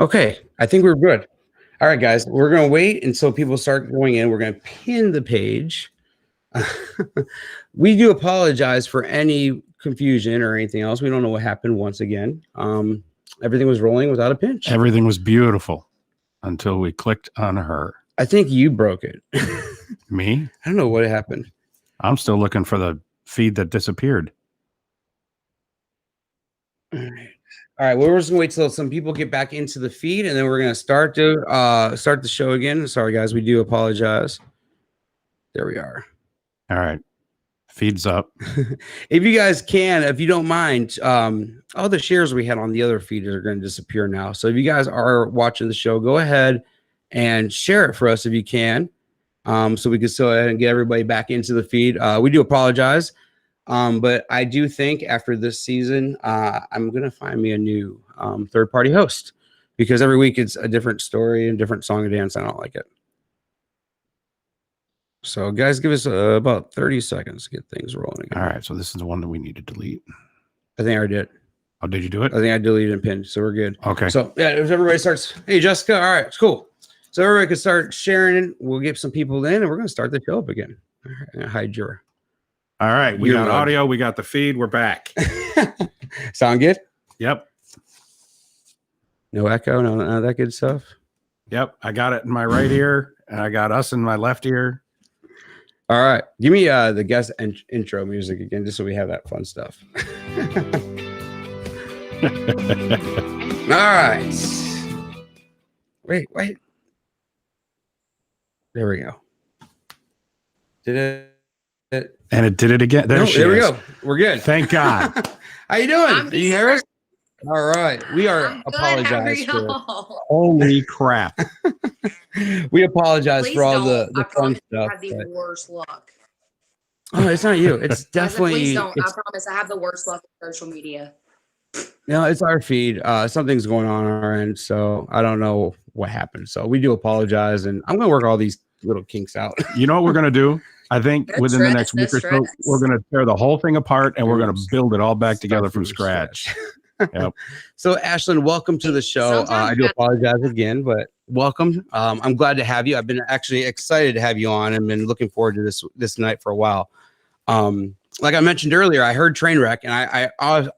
Okay, I think we're good. All right, guys, we're going to wait until people start going in. We're going to pin the page. We do apologize for any confusion or anything else. We don't know what happened once again. Everything was rolling without a pinch. Everything was beautiful until we clicked on her. I think you broke it. Me? I don't know what happened. I'm still looking for the feed that disappeared. All right. Well, we're just gonna wait till some people get back into the feed, and then we're gonna start the show again. Sorry, guys, we do apologize. There we are. All right, feed's up. If you guys can, if you don't mind, all the shares we had on the other feed are going to disappear now. So if you guys are watching the show, go ahead and share it for us if you can, so we can still go ahead and get everybody back into the feed. We do apologize. But I do think after this season, I'm going to find me a new third-party host, because every week it's a different story and different song and dance. I don't like it. So, guys, give us about 30 seconds to get things rolling again. All right, so this is the one that we need to delete. I think I did. Oh, did you do it? I think I deleted and pinned, so we're good. Okay. So, yeah, if everybody starts, hey, Jessica, all right, it's cool. So everybody can start sharing. We'll get some people in, and we're going to start the show up again. All right, hide your... All right, we got audio, we got the feed, we're back. Sound good? Yep. No echo, none of that good stuff? Yep, I got it in my right ear, and I got us in my left ear. All right, give me the guest intro music again, just so we have that fun stuff. All right. Wait. There we go. Did it? And it did it again. There we go. We're good. Thank God. How you doing? Do you hear us? All right. We are apologize for. Holy crap. We apologize for all the fun stuff. I have the worst luck. Oh, it's not you. It's definitely. Please don't. I promise. I have the worst luck with social media. No, it's our feed. Something's going on our end, so I don't know what happened. So we do apologize, and I'm going to work all these little kinks out. You know what we're going to do? I think within the next week or so, we're going to tear the whole thing apart, and we're going to build it all back together from scratch. Yep. So, Ashland, welcome to the show. I do apologize again, but welcome. I'm glad to have you. I've been actually excited to have you on and been looking forward to this night for a while. Like I mentioned earlier, I heard Trainwreck, and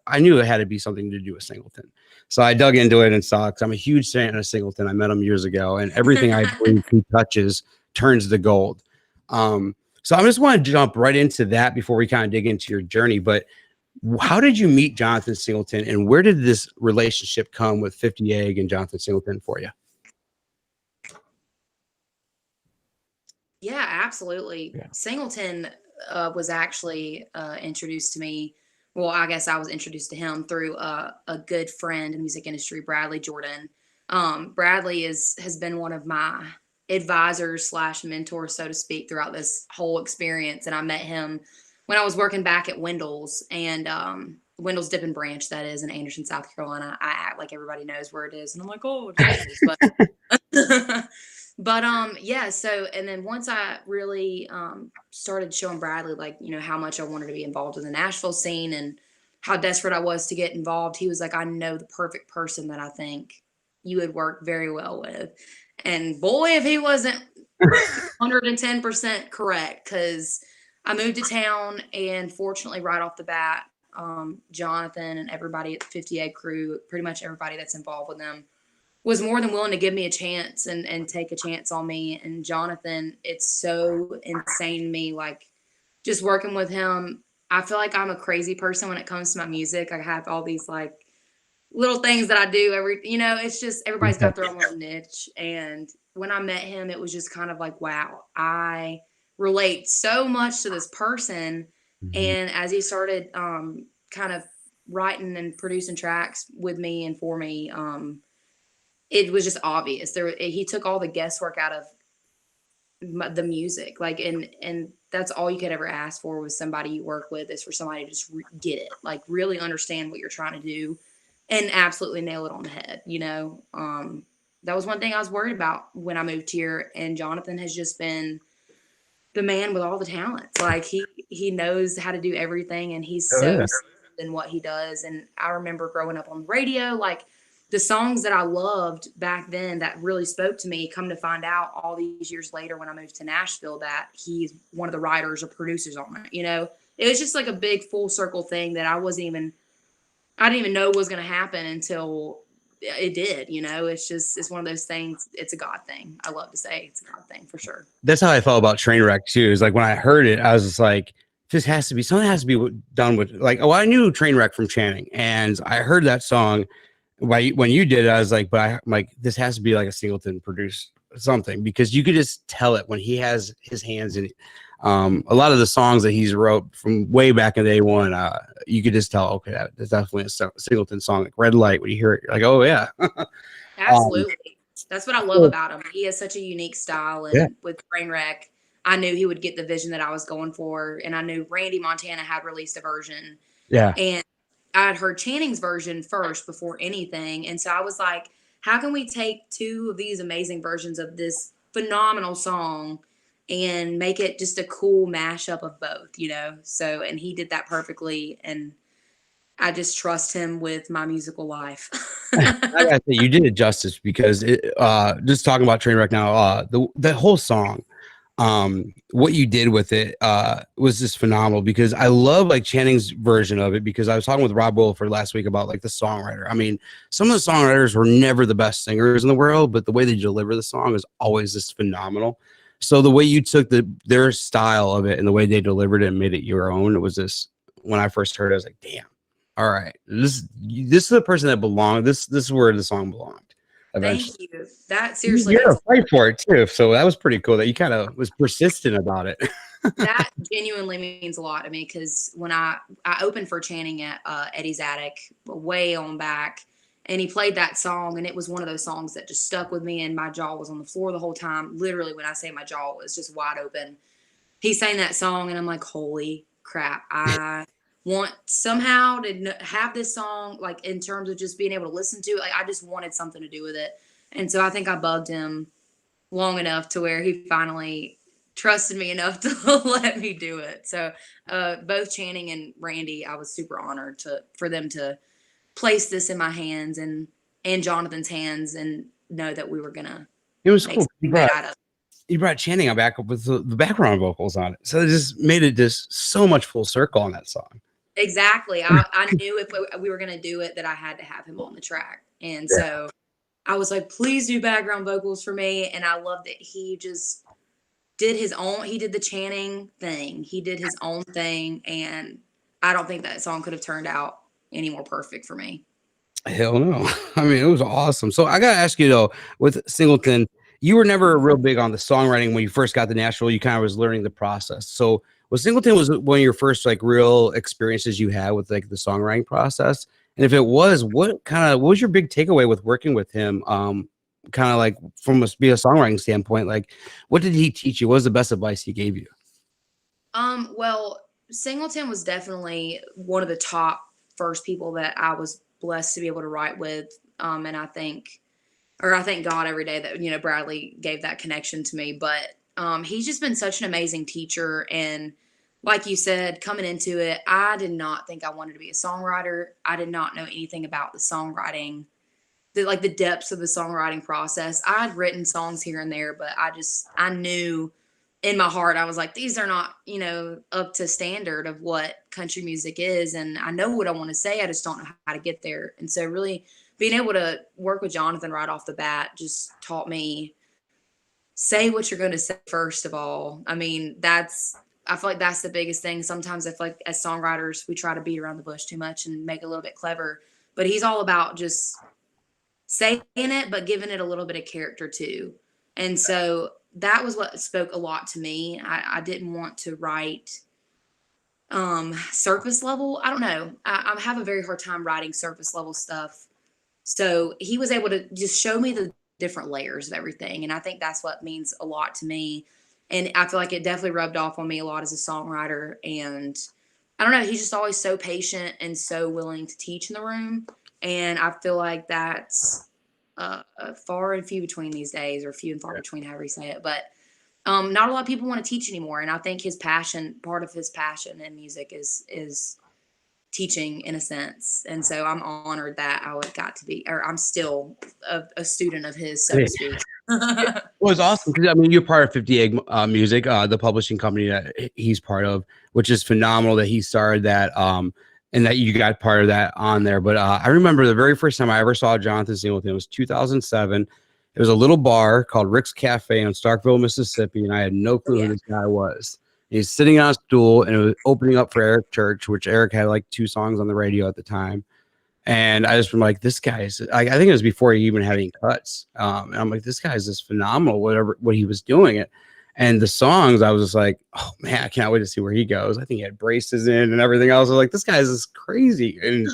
I knew it had to be something to do with Singleton. So I dug into it and saw, because I'm a huge fan of Singleton. I met him years ago, and everything I believe he touches turns to gold. So I just want to jump right into that before we kind of dig into your journey. But how did you meet Jonathan Singleton, and where did this relationship come with 50 Egg and Jonathan Singleton for you? Yeah, absolutely. Yeah. Singleton was actually introduced to me. Well, I guess I was introduced to him through a good friend in the music industry, Bradley Jordan. Bradley has been one of my advisors / mentors, so to speak, throughout this whole experience. And I met him when I was working back at Wendell's, and Wendell's Dip and Branch, that is, in Anderson, South Carolina. I act like everybody knows where it is, and I'm like, oh, but yeah. So, and then once I really started showing Bradley, like, you know, how much I wanted to be involved in the Nashville scene and how desperate I was to get involved, he was like, I know the perfect person that I think you would work very well with. And boy, if he wasn't 110% correct, because I moved to town, and fortunately, right off the bat, Jonathan and everybody at the 50 Egg crew, pretty much everybody that's involved with them, was more than willing to give me a chance and take a chance on me. And Jonathan, it's so insane to me, like, just working with him. I feel like I'm a crazy person when it comes to my music. I have all these, like, little things that I do it's just, everybody's got their own little niche. And when I met him, it was just kind of like, wow, I relate so much to this person. Mm-hmm. And as he started kind of writing and producing tracks with me and for me, it was just obvious. He took all the guesswork out of the music, like, and that's all you could ever ask for with somebody you work with, is for somebody to just get it, like, really understand what you're trying to do and absolutely nail it on the head. That was one thing I was worried about when I moved here, and Jonathan has just been the man with all the talents. Like, he knows how to do everything, and he's so in what he does. And I remember growing up on the radio, like, the songs that I loved back then that really spoke to me, come to find out all these years later when I moved to Nashville that he's one of the writers or producers on it. You know, it was just like a big full circle thing that I didn't even know was going to happen until it did. You know, it's one of those things. It's a God thing. I love to say it's a God thing for sure. That's how I felt about Trainwreck too. Is like when I heard it, I was just like, this has to be something has to be done with like, oh, I knew Trainwreck from Channing, and I heard that song when you did it. I was like, but I'm like, this has to be like a Singleton produced something, because you could just tell it when he has his hands in it. A lot of the songs that he's wrote from way back in day one, you could just tell, okay, that's definitely a Singleton song. Like Red Light, when you hear it, you're like, oh yeah. Absolutely. That's what I love about him. He has such a unique style, and with Trainwreck, I knew he would get the vision that I was going for, and I knew Randy Montana had released a version. Yeah. And I had heard Channing's version first before anything, and so I was like, how can we take two of these amazing versions of this phenomenal song and make it just a cool mashup of both, you know? So, and he did that perfectly, and I just trust him with my musical life. I gotta say, you did it justice, because just talking about Trainwreck now, the whole song, what you did with it was just phenomenal, because I love like Channing's version of it, because I was talking with Rob Wilford last week about like the songwriter. I mean, some of the songwriters were never the best singers in the world, but the way they deliver the song is always just phenomenal. So the way you took their style of it and the way they delivered it and made it your own, it was just, when I first heard it, I was like, damn, all right, this is the person that belonged. This is where the song belonged. Eventually. Thank you. That seriously, You're a fight for it too. So that was pretty cool that you kind of was persistent about it. that genuinely means a lot to me, because when I opened for Channing at Eddie's Attic way on back, and he played that song, and it was one of those songs that just stuck with me, and my jaw was on the floor the whole time. Literally, when I say my jaw was just wide open. He sang that song, and I'm like, holy crap, I want somehow to have this song, like in terms of just being able to listen to it. Like I just wanted something to do with it. And so I think I bugged him long enough to where he finally trusted me enough to let me do it. So both Channing and Randy, I was super honored for them to place this in my hands and Jonathan's hands, and know that we were gonna. It was cool. You brought Channing back up with the background vocals on it, so it just made it just so much full circle on that song. Exactly. I knew if we were gonna do it that I had to have him on the track, and so I was like, please do background vocals for me. And I love that he just did his own. He did the Channing thing. He did his own thing, and I don't think that song could have turned out any more perfect for me. Hell no. I mean, it was awesome. So I gotta ask you though, with Singleton, you were never real big on the songwriting when you first got to Nashville. You kind of was learning the process. So was Singleton was one of your first like real experiences you had with like the songwriting process? And if it was, what was your big takeaway with working with him? Kind of like from a songwriting standpoint, like what did he teach you? What was the best advice he gave you? Well, Singleton was definitely one of the top first people that I was blessed to be able to write with. And I thank God every day that, you know, Bradley gave that connection to me. But he's just been such an amazing teacher. And like you said, coming into it, I did not think I wanted to be a songwriter. I did not know anything about the songwriting, the depths of the songwriting process. I'd written songs here and there, but I knew in my heart, I was like, these are not, you know, up to standard of what country music is. And I know what I want to say. I just don't know how to get there. And so really being able to work with Jonathan right off the bat just taught me, say what you're going to say first of all. I mean, I feel like that's the biggest thing. Sometimes I feel like as songwriters, we try to beat around the bush too much and make it a little bit clever. But he's all about just saying it, but giving it a little bit of character too. And so that was what spoke a lot to me. I didn't want to write surface level. I don't know. I have a very hard time writing surface level stuff. So he was able to just show me the different layers of everything. And I think that's what means a lot to me. And I feel like it definitely rubbed off on me a lot as a songwriter. And I don't know, he's just always so patient and so willing to teach in the room. And I feel like that's far and few between these days, or few and far between, however you say it. But not a lot of people want to teach anymore. And I think part of his passion in music is teaching in a sense. And so I'm honored that I'm still a student of his, so to speak. Well, it's awesome because I mean you're part of 58 Music, the publishing company that he's part of, which is phenomenal that he started that and that you got part of that on there. But I remember the very first time I ever saw Jonathan Singleton, it was 2007. It was a little bar called Rick's Cafe in Starkville, Mississippi, and I had no clue who this guy was. He's sitting on a stool and it was opening up for Eric Church, which Eric had like 2 songs on the radio at the time. And I just been like, this guy's, I think it was before he even had any cuts. And I'm like, this guy's just phenomenal, what he was doing it. And the songs, I was just like, oh man, I can't wait to see where he goes. I think he had braces in and everything else. I was like, this guy's just crazy. And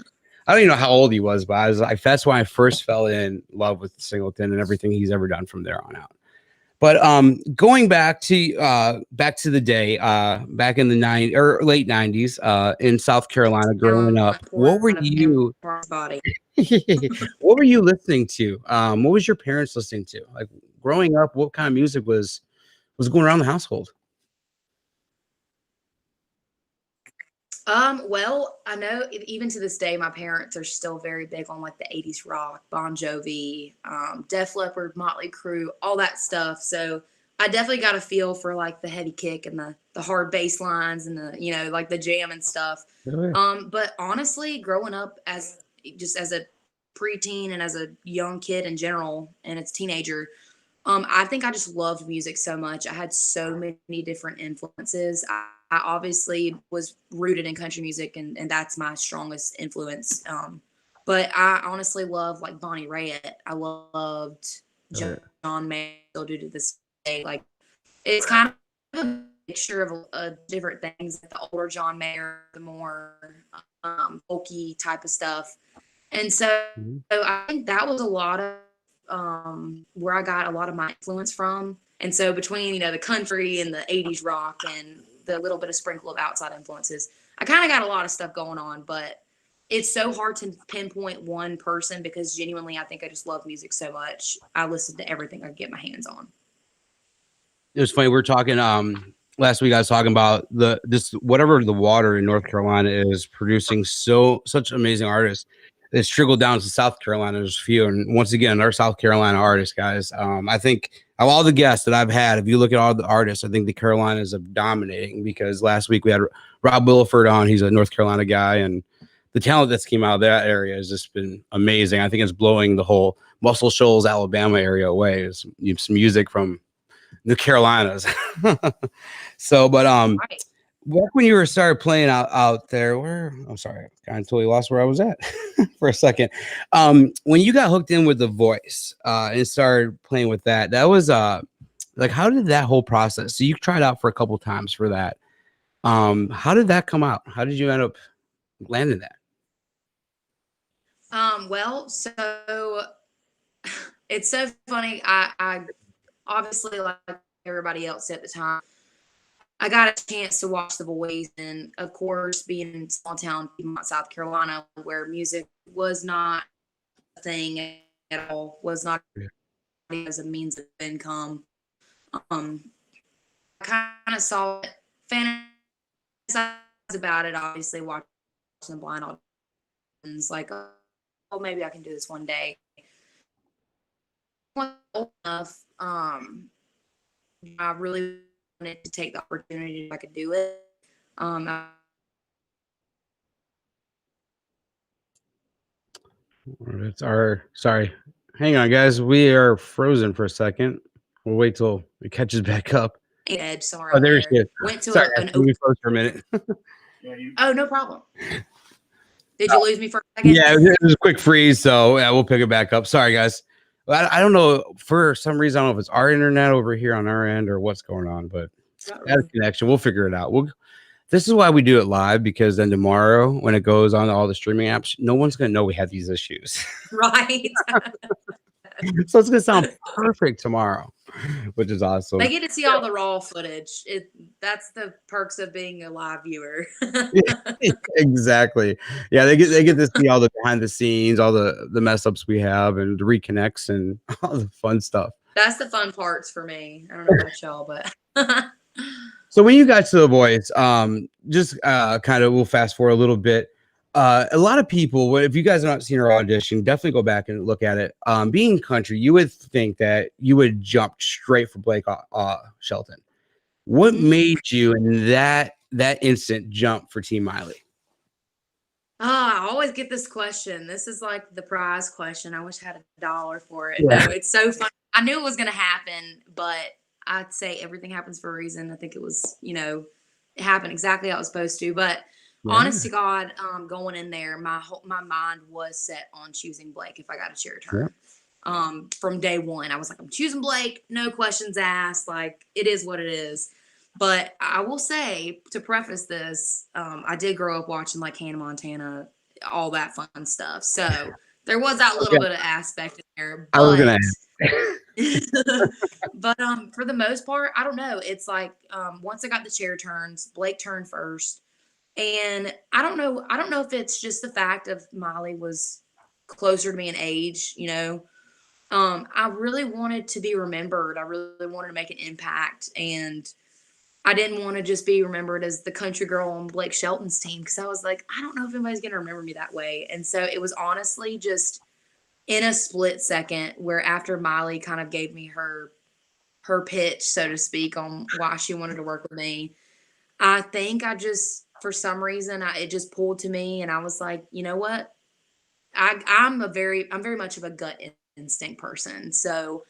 I don't even know how old he was, but I was like, that's why I first fell in love with Singleton and everything he's ever done from there on out. But going back to the day, back in the late 90s, in South Carolina, growing up, what were you? What were you listening to? What was your parents listening to? Like growing up, what kind of music was going around the household? Well, I know even to this day, my parents are still very big on like the 80s rock, Bon Jovi, Def Leppard, Motley Crue, all that stuff. So I definitely got a feel for like the heavy kick and the hard bass lines and the, you know, like the jam and stuff. But honestly, growing up as a preteen and as a young kid in general, and as a teenager, I think I just loved music so much. I had so many different influences. I obviously was rooted in country music, and that's my strongest influence. But I honestly love like Bonnie Raitt. I loved John Mayer, still do to this day. Like it's kind of a mixture of different things. The older John Mayer, the more folky type of stuff. And so I think that was a lot of where I got a lot of my influence from. And so between, you know, the country and the 80s rock and the little bit of sprinkle of outside influences, I kind of got a lot of stuff going on, but it's so hard to pinpoint one person because genuinely, I think I just love music so much. I listen to everything I get my hands on. It was funny. We were talking last week. I was talking about whatever the water in North Carolina is producing such amazing artists. It's trickled down to South Carolina. There's a few, and once again, our South Carolina artists, guys. I think of all the guests that I've had, if you look at all the artists, I think the Carolinas are dominating. Because last week we had Rob Williford on. He's a North Carolina guy, and the talent that's came out of that area has just been amazing. I think it's blowing the whole Muscle Shoals, Alabama area away. It's some music from the Carolinas. So, but right. Back when you started playing out there, I'm sorry, I totally lost where I was at for a second. When you got hooked in with The Voice and started playing with that was like, how did that whole process? So you tried out for a couple times for that. How did that come out? How did you end up landing that? Well, so it's so funny. I obviously, like everybody else at the time, I got a chance to watch The Voice, and of course, being in small town Piedmont, South Carolina, where music was not a thing at all, was not as a means of income. I kind of saw it, fantasized about it, obviously watching blind auditions, like, oh, maybe I can do this one day. Old enough, I really wanted to take the opportunity if I could do it. Sorry. Hang on, guys. We are frozen for a second. We'll wait till it catches back up. Ed, sorry. Oh, there she is. Went to sorry, we froze for a minute. Oh, no problem. Did you lose me for a second? Yeah, it was a quick freeze, so yeah, we'll pick it back up. Sorry, guys. I don't know, for some reason, I don't know if it's our internet over here on our end or what's going on, but got a connection. We'll figure it out. This is why we do it live, because then tomorrow when it goes on all the streaming apps, no one's going to know we have these issues. Right. So it's going to sound perfect tomorrow, which is awesome. They get to see all the raw footage. That's the perks of being a live viewer. Exactly. Yeah, they get to see all the behind the scenes, all the mess ups we have, and the reconnects and all the fun stuff. That's the fun parts for me. I don't know about y'all, but so when you got to The Voice, just kind of we'll fast forward a little bit. a lot of people, if you guys have not seen her audition, definitely go back and look at it. Being country, you would think that you would jump straight for Blake Shelton. What made you in that instant jump for Team Miley? I always get this question. This is like the prize question. I wish I had $1 for it. Yeah. No, it's so fun. I knew it was going to happen, but I'd say everything happens for a reason. I think it was, it happened exactly how it was supposed to. But honest to God, going in there, my mind was set on choosing Blake if I got a chair turn. Yeah. From day one, I was like, I'm choosing Blake. No questions asked. Like, it is what it is. But I will say, to preface this, I did grow up watching like Hannah Montana, all that fun stuff. So there was that little bit of aspect in there. But, I was gonna but for the most part, I don't know. It's like once I got the chair turns, Blake turned first. And I don't know if it's just the fact of Miley was closer to me in age, I really wanted to be remembered. I really wanted to make an impact, and I didn't want to just be remembered as the country girl on Blake Shelton's team, because I was like, I don't know if anybody's going to remember me that way. And so it was honestly just in a split second where after Miley kind of gave me her pitch, so to speak, on why she wanted to work with me, I think I just, for some reason, it just pulled to me, and I was like, you know what? I'm very much of a gut instinct person. So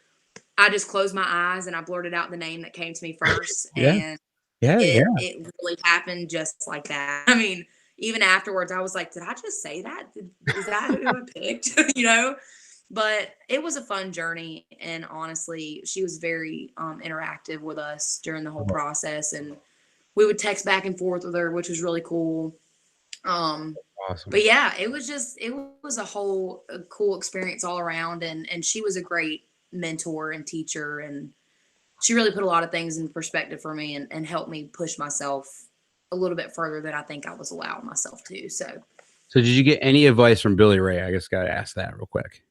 I just closed my eyes and I blurted out the name that came to me first. And it really happened just like that. I mean, even afterwards, I was like, did I just say that? Is that who I picked? But it was a fun journey. And honestly, she was very interactive with us during the whole process. And we would text back and forth with her, which was really cool. Awesome. But yeah, it was a whole cool experience all around. And she was a great mentor and teacher, and she really put a lot of things in perspective for me and helped me push myself a little bit further than I think I was allowing myself to. So did you get any advice from Billy Ray? I just got to ask that real quick.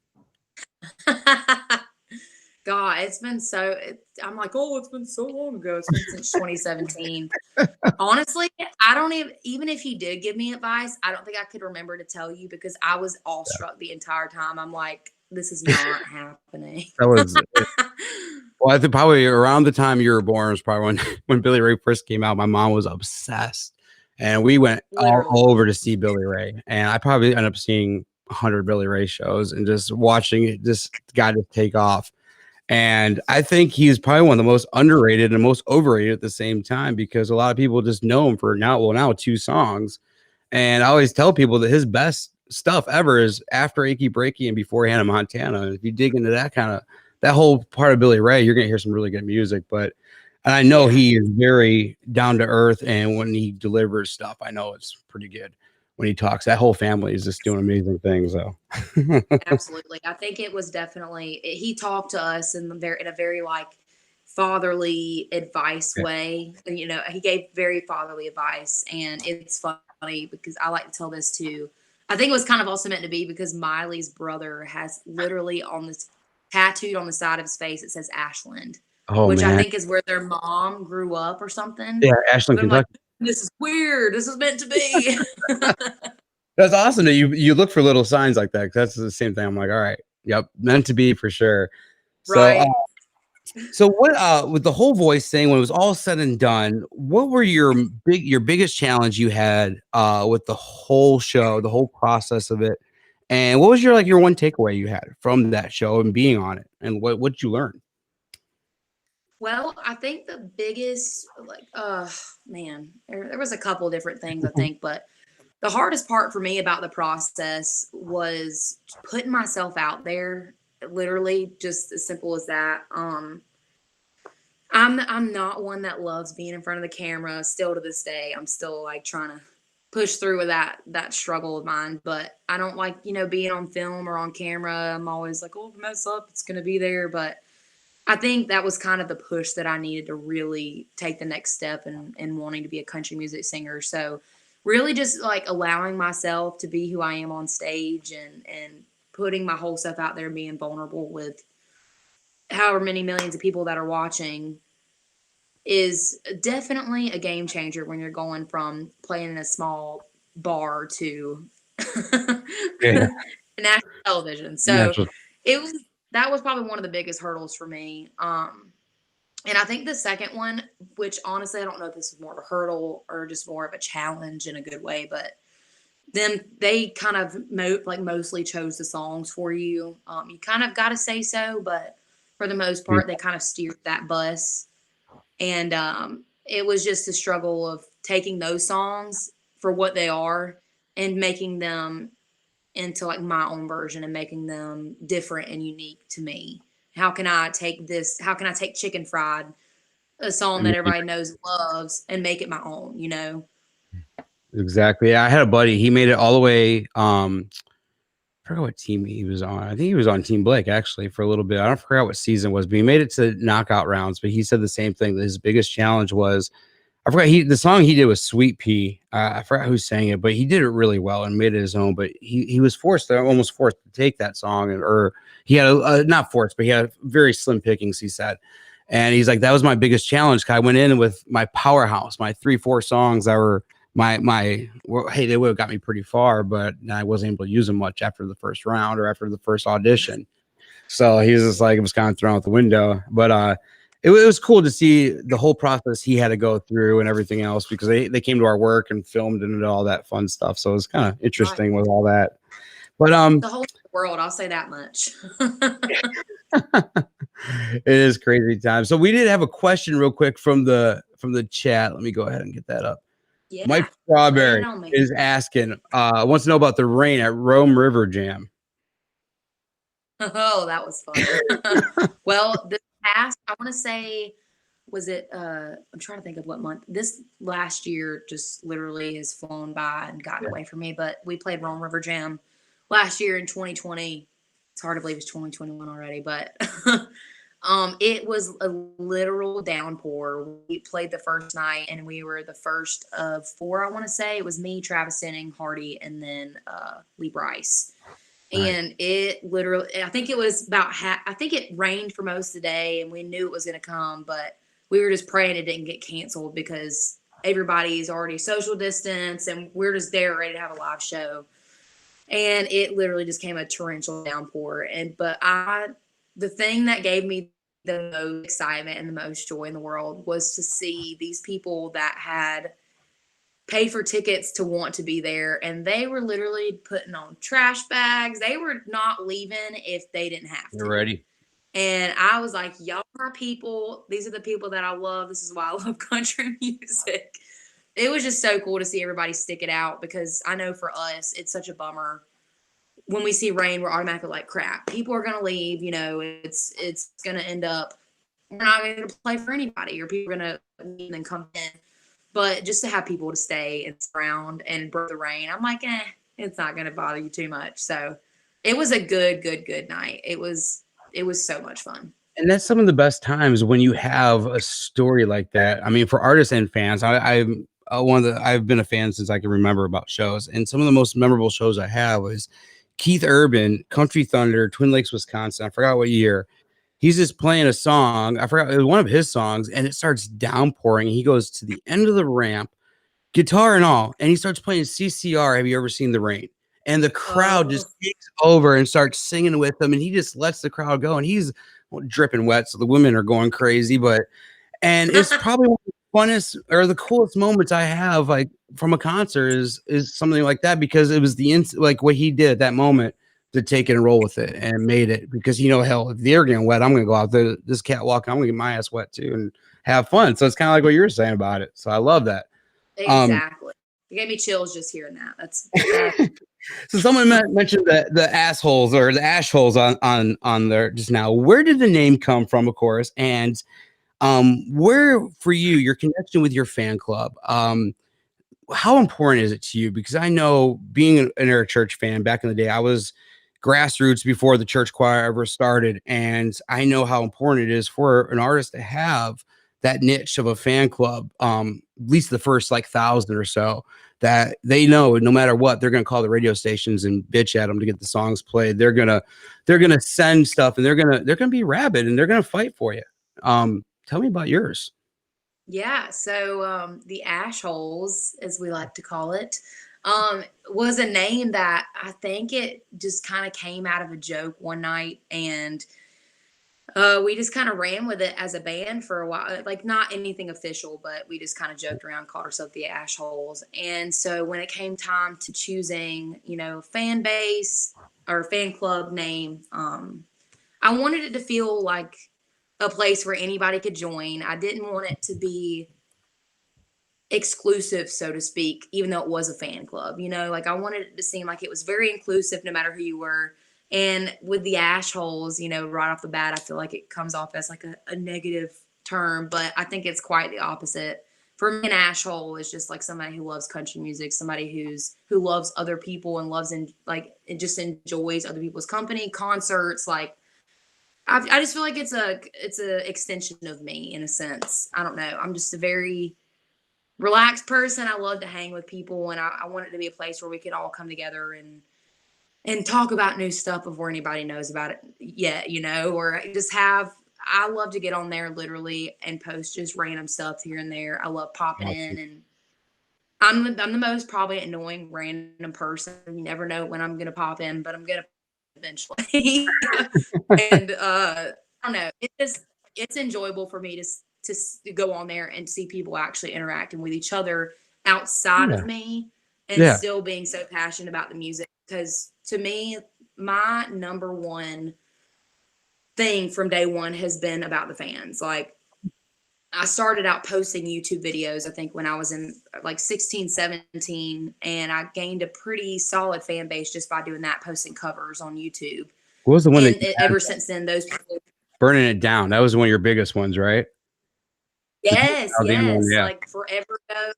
God, it's been so long ago. It's been since 2017. Honestly, I don't even if he did give me advice, I don't think I could remember to tell you, because I was awestruck the entire time. I'm like, this is not happening. That was well, I think probably around the time you were born was probably when Billy Ray first came out. My mom was obsessed, and we went all over to see Billy Ray. And I probably ended up seeing 100 Billy Ray shows and just watching this guy just take off. And I think he's probably one of the most underrated and most overrated at the same time, because a lot of people just know him for now 2 songs. And I always tell people that his best stuff ever is after Achy Breaky and before Hannah Montana. And if you dig into that whole part of Billy Ray, you're going to hear some really good music. But I know he is very down to earth, and when he delivers stuff, I know it's pretty good. When he talks, that whole family is just doing amazing things. So absolutely. I think it was definitely, he talked to us in a very like fatherly advice way. He gave very fatherly advice, and it's funny because I like to tell this too. I think it was kind of also meant to be because Miley's brother has literally on this tattooed on the side of his face, it says Ashland, which I think is where their mom grew up or something. Yeah, Ashland, Kentucky. Like, this is weird. This is meant to be. That's awesome that you look for little signs like that. That's the same thing. I'm like, all right, yep, meant to be for sure. Right. So what with the whole voice thing, when it was all said and done, what were your biggest challenge you had with the whole show, the whole process of it, and what was your one takeaway you had from that show and being on it, and what did you learn? Well, I think the biggest, there was a couple of different things, I think, but the hardest part for me about the process was putting myself out there, literally, just as simple as that. I'm not one that loves being in front of the camera. Still to this day, I'm still like trying to push through with that struggle of mine, but I don't like, being on film or on camera. I'm always like, oh, if I mess up, it's going to be there. But I think that was kind of the push that I needed to really take the next step in wanting to be a country music singer. So really just like allowing myself to be who I am on stage and putting my whole stuff out there and being vulnerable with however many millions of people that are watching is definitely a game changer when you're going from playing in a small bar to Yeah. national television. So that was probably one of the biggest hurdles for me. And I think the second one, which honestly, I don't know if this is more of a hurdle or just more of a challenge in a good way, but they kind of mostly chose the songs for you. You kind of got to say so, but for the most part, they kind of steered that bus. And it was just a struggle of taking those songs for what they are and making them into like my own version and making them different and unique to me. How can I take Chicken Fried, a song that everybody knows and loves, and make it my own, you know? Exactly. I had a buddy, he made it all the way. I forgot what team he was on. I think he was on Team Blake actually for a little bit. I don't forget what season it was, but he made it to knockout rounds. But he said the same thing, that his biggest challenge was, I forgot the song he did was Sweet Pea. I forgot who sang it, but he did it really well and made it his own. But he was almost forced to take that song, or he had not forced, but he had very slim pickings, he said. And he's like, that was my biggest challenge. I went in with my powerhouse, my 3-4 songs that were hey, they would have got me pretty far, but I wasn't able to use them much after the first round or after the first audition. So he was just like, it was kind of thrown out the window. But it was cool to see the whole process he had to go through and everything else, because they came to our work and filmed and all that fun stuff. So it was kind of interesting with all that. But the whole world, I'll say that much. It is crazy time. So we did have a question real quick from the chat. Let me go ahead and get that up. Yeah. Mike Strawberry is asking, wants to know about the rain at Rome River Jam. Oh, that was fun. Well, this past, I want to say, was it, I'm trying to think of what month. This last year just literally has flown by and gotten away from me, but we played Rome River Jam last year in 2020. It's hard to believe it's 2021 already, but it was a literal downpour. We played the first night and we were the first of 4, I want to say. It was me, Travis Sinning, Hardy, and then Lee Bryce. Right. And it literally, I think it was about I think it rained for most of the day and we knew it was going to come, but we were just praying it didn't get canceled because everybody's already social distance and we're just there ready to have a live show. And it literally just came a torrential downpour. But the thing that gave me the most excitement and the most joy in the world was to see these people that had paid for tickets to want to be there. And they were literally putting on trash bags. They were not leaving if they didn't have to. They're ready. And I was like, y'all are people. These are the people that I love. This is why I love country music. It was just so cool to see everybody stick it out, because I know for us, it's such a bummer. When we see rain, we're automatically like, crap, people are going to leave. You know, it's going to end up, we're not going to play for anybody, or people are going to leave and then come in. But just to have people to stay and surround and breathe the rain, I'm like, it's not going to bother you too much. So it was a good night. It was so much fun. And that's some of the best times when you have a story like that. I mean, for artists and fans, I've been a fan since I can remember about shows. And some of the most memorable shows I have was Keith Urban, Country Thunder, Twin Lakes, Wisconsin. I forgot what year. He's just playing a song. I forgot, it was one of his songs, and it starts downpouring. He goes to the end of the ramp, guitar and all, and he starts playing CCR. Have you ever seen The Rain? And the crowd just takes over and starts singing with him, and he just lets the crowd go. And he's dripping wet, so the women are going crazy. And it's probably one of the funnest or the coolest moments I have, like, from a concert is something like that, because it was like what he did at that moment to take it and roll with it and made it, because hell, if they're getting wet, I'm gonna go out there this catwalk, I'm gonna get my ass wet too and have fun. So it's kind of like what you were saying about it. So I love that. Exactly. It gave me chills just hearing that. That's So someone mentioned the assholes or the ash holes on there just now. Where did the name come from, of course? And where for you, your connection with your fan club, how important is it to you? Because I know, being an Era Church fan back in the day, I was grassroots before the church choir ever started. And I know how important it is for an artist to have that niche of a fan club, at least the first 1,000 or so, that they know no matter what, they're going to call the radio stations and bitch at them to get the songs played. They're going to send stuff, and they're going to be rabid, and they're going to fight for you. Tell me about yours. Yeah, so the ash holes, as we like to call it, Was a name that I think it just kind of came out of a joke one night, and we just kind of ran with it as a band for a while, like not anything official, but we just kind of joked around, called ourselves the Ashholes. And so when it came time to choosing, fan base or fan club name, I wanted it to feel like a place where anybody could join. I didn't want it to be exclusive, so to speak, even though it was a fan club, like I wanted it to seem like it was very inclusive no matter who you were. And with the Ashholes, right off the bat, I feel like it comes off as like a negative term, but I think it's quite the opposite. For me, an Ashhole is just like somebody who loves country music, somebody who loves other people and loves and just enjoys other people's company, concerts. Like I just feel like it's a extension of me in a sense. I don't know. I'm just a very relaxed person. I love to hang with people, and I want it to be a place where we could all come together and talk about new stuff before anybody knows about it yet, or just I love to get on there literally and post just random stuff here and there. I love popping in, and I'm the most probably annoying random person. You never know when I'm going to pop in, but I'm going to eventually. And I don't know. It's enjoyable for me to go on there and see people actually interacting with each other outside of me and still being so passionate about the music. Because to me, my number one thing from day one has been about the fans. Like I started out posting YouTube videos, I think when I was in like 16, 17, and I gained a pretty solid fan base just by doing that, posting covers on YouTube. What was the one ever since then, those people Burning It Down? That was one of your biggest ones, right? Yes. Yeah. Like forever ago.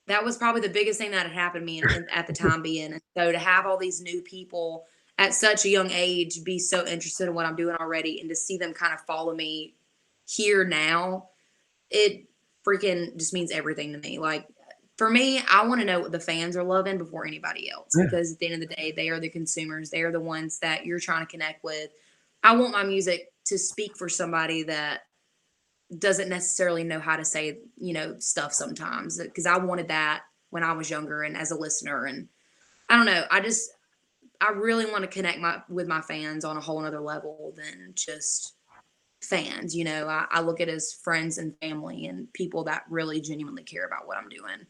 That was probably the biggest thing that had happened to me at the time being. And so to have all these new people at such a young age be so interested in what I'm doing already, and to see them kind of follow me here now, it freaking just means everything to me. Like for me, I want to know what the fans are loving before anybody else, because at the end of the day, they are the consumers. They are the ones that you're trying to connect with. I want my music to speak for somebody that doesn't necessarily know how to say, stuff sometimes, because I wanted that when I was younger and as a listener. And I don't know, I really want to connect with my fans on a whole nother level than just fans. I look at it as friends and family and people that really genuinely care about what I'm doing.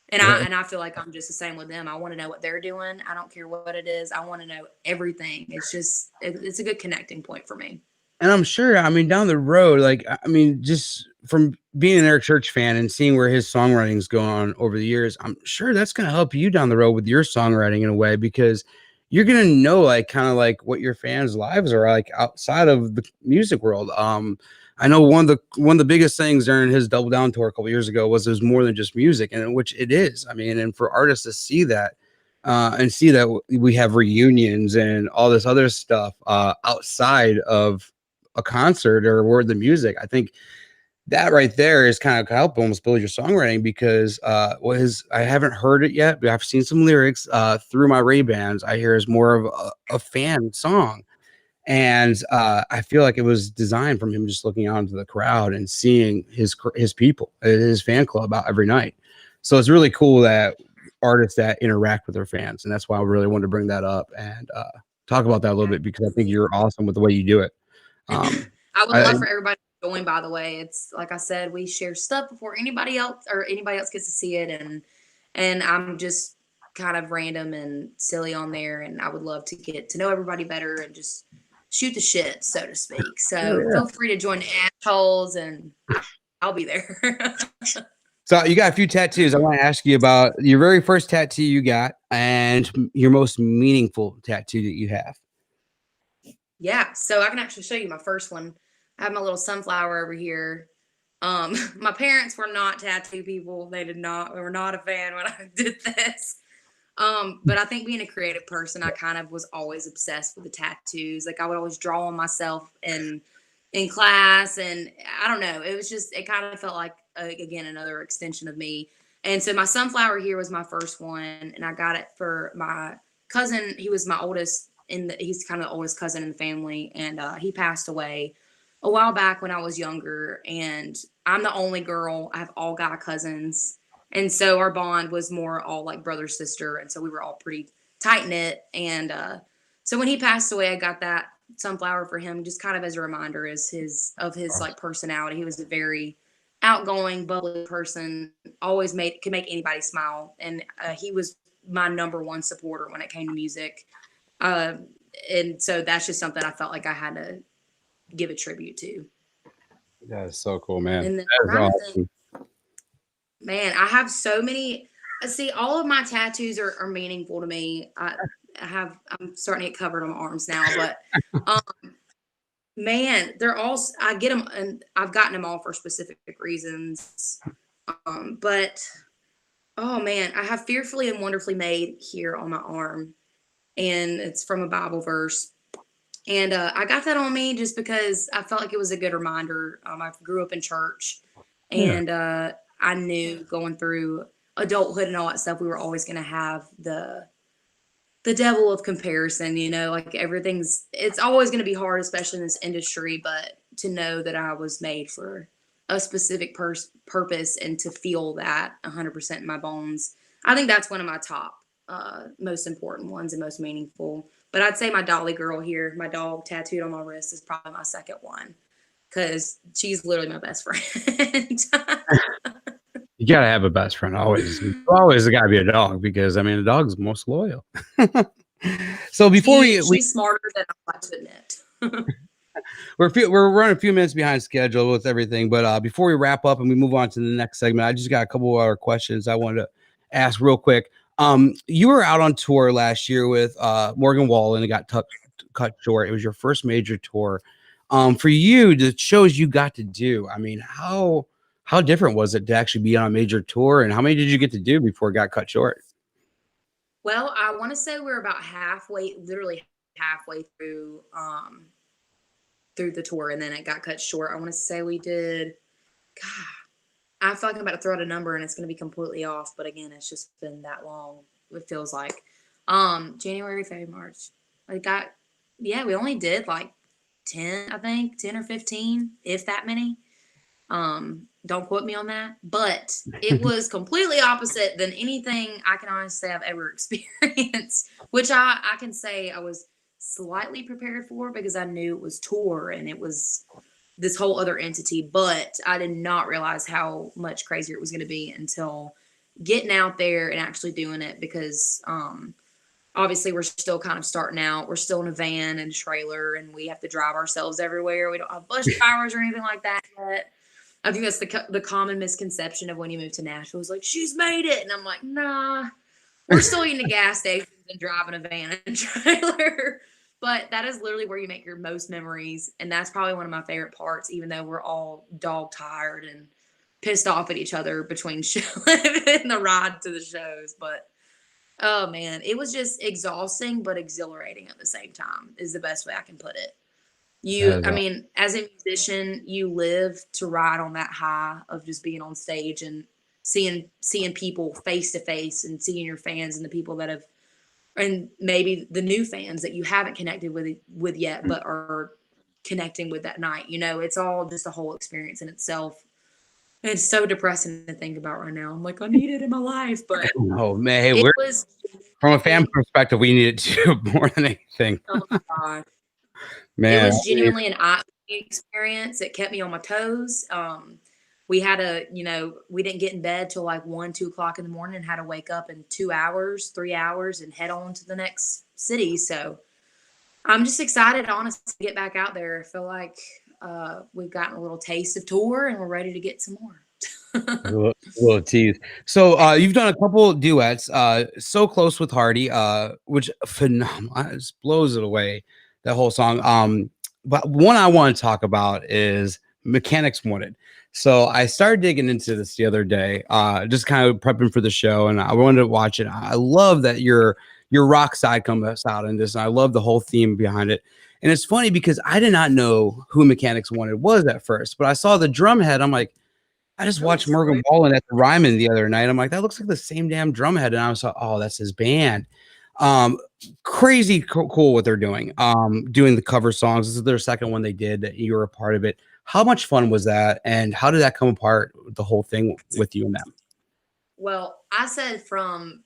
And I feel like I'm just the same with them. I want to know what they're doing. I don't care what it is. I want to know everything. It's just, it's a good connecting point for me. And I'm sure, down the road, just from being an Eric Church fan and seeing where his songwriting's gone over the years, I'm sure that's going to help you down the road with your songwriting in a way, because you're going to know kind of what your fans' lives are like outside of the music world. I know one of the biggest things during his Double Down tour a couple years ago was there's more than just music, and which it is. And for artists to see that, and see that we have reunions and all this other stuff outside of a concert or word the music, I think that right there is kind of help almost build your songwriting, because I haven't heard it yet, but I've seen some lyrics through my Ray-Bans. I hear is more of a fan song, and I feel like it was designed from him just looking out into the crowd and seeing his people, his fan club out every night. So it's really cool that artists that interact with their fans, and that's why I really wanted to bring that up and talk about that a little bit, because I think you're awesome with the way you do it. I would love for everybody to join, by the way. It's like I said, we share stuff before anybody else gets to see it, and I'm just kind of random and silly on there, and I would love to get to know everybody better and just shoot the shit, so to speak. So feel free to join Assholes, and I'll be there. So you got a few tattoos. I want to ask you about your very first tattoo you got and your most meaningful tattoo that you have. Yeah, so I can actually show you my first one. I have my little sunflower over here. My parents were not tattoo people. They were not a fan when I did this. But I think being a creative person, I kind of was always obsessed with the tattoos. Like I would always draw on myself in class, and I don't know. It kind of felt like again another extension of me. And so my sunflower here was my first one, and I got it for my cousin. He was my oldest. He's kind of the oldest cousin in the family, and he passed away a while back when I was younger, and I'm the only girl. I have all guy cousins, And so our bond was more all like brother, sister. And so we were all pretty tight knit. And so when he passed away, I got that sunflower for him just kind of as a reminder of his like personality. He was a very outgoing, bubbly person, always could make anybody smile. And he was my number one supporter when it came to music. And so that's just something I felt like I had to give a tribute to. That is so cool, man. And then that is awesome. Man, I have so many. See, all of my tattoos are meaningful to me. I'm starting to get covered on my arms now, but man, they're all. I get them, and I've gotten them all for specific reasons. But oh man, I have fearfully and wonderfully made here on my arm, and it's from a Bible verse. And I got that on me just because I felt like it was a good reminder. I grew up in church, and I knew going through adulthood and all that stuff, we were always going to have the devil of comparison, like it's always going to be hard, especially in this industry, but to know that I was made for a specific purpose and to feel that 100% in my bones. I think that's one of my top, most important ones and most meaningful. But I'd say my Dolly girl here, my dog tattooed on my wrist, is probably my second one because she's literally my best friend. You gotta have a best friend always. Always gotta be a dog because a dog's most loyal. So before she's smarter than I like to admit. We're running a few minutes behind schedule with everything, but before we wrap up and we move on to the next segment, I just got a couple of other questions I wanted to ask real quick. You were out on tour last year with Morgan Wallen and got cut short. It was your first major tour. For you, the shows you got to do, how different was it to actually be on a major tour, and how many did you get to do before it got cut short? Well, I want to say we're about literally halfway through the tour, and then it got cut short. I want to say we did, I feel like I'm about to throw out a number and it's going to be completely off, but again, it's just been that long. It feels like January, February, March. We only did like 10, I think 10 or 15, if that many. Don't quote me on that, but it was completely opposite than anything I can honestly say I've ever experienced, which I can say I was slightly prepared for because I knew it was tour and it was this whole other entity, but I did not realize how much crazier it was going to be until getting out there and actually doing it because, obviously we're still kind of starting out. We're still in a van and a trailer and we have to drive ourselves everywhere. We don't have bus drivers or anything like that yet. I think that's the common misconception of when you move to Nashville is like, she's made it. And I'm like, nah, we're still eating at gas stations and driving a van and trailer. But that is literally where you make your most memories. And that's probably one of my favorite parts, even though we're all dog tired and pissed off at each other between show and the ride to the shows. But, oh, man, it was just exhausting but exhilarating at the same time is the best way I can put it. As a musician, you live to ride on that high of just being on stage and seeing people face to face and seeing your fans and the people that have, and maybe the new fans that you haven't connected with yet, but are connecting with that night. It's all just a whole experience in itself. And it's so depressing to think about right now. I'm like, I need it in my life, but oh man, from a fan perspective, we need it too more than anything. Oh my God. Man, it was genuinely an eye-opening experience. It kept me on my toes. We had we didn't get in bed till like 1, 2 o'clock in the morning and had to wake up in 2 hours, 3 hours and head on to the next city. So I'm just excited, honestly, to get back out there. I feel like we've gotten a little taste of tour and we're ready to get some more. a little tease. So you've done a couple of duets, So Close with Hardy, which phenomenal. It just blows it away. That whole song. But one I want to talk about is Mechanics Wanted. So I started digging into this the other day, just kind of prepping for the show, and I wanted to watch it. I love that your rock side comes out in this, and I love the whole theme behind it. And it's funny because I did not know who Mechanics Wanted was at first, but I saw the drum head. I'm like, I just watched Morgan Wallen at the Ryman the other night. I'm like, that looks like the same damn drum head. And I was like, oh, that's his band. Crazy cool what they're doing. Doing the cover songs. This is their second one they did that you were a part of it. How much fun was that? And how did that come apart, the whole thing with you and them? Well, I said from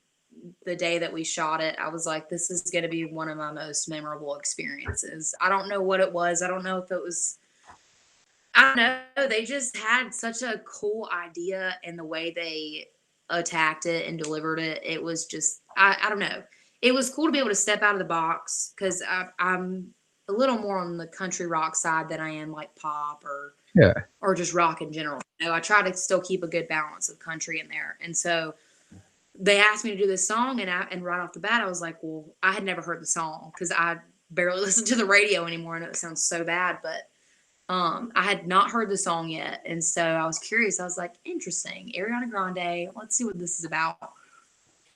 the day that we shot it, I was like, this is going to be one of my most memorable experiences. I don't know what it was. I don't know if it was, I don't know. They just had such a cool idea, and the way they attacked it and delivered it, it was just, I don't know. It was cool to be able to step out of the box, because I'm a little more on the country rock side than I am like pop or just rock in general. You know, I try to still keep a good balance of country in there. And so they asked me to do this song, and right off the bat, I was like, well, I had never heard the song because I barely listen to the radio anymore. I know it sounds so bad, but I had not heard the song yet. And so I was curious. I was like, interesting. Ariana Grande. Let's see what this is about.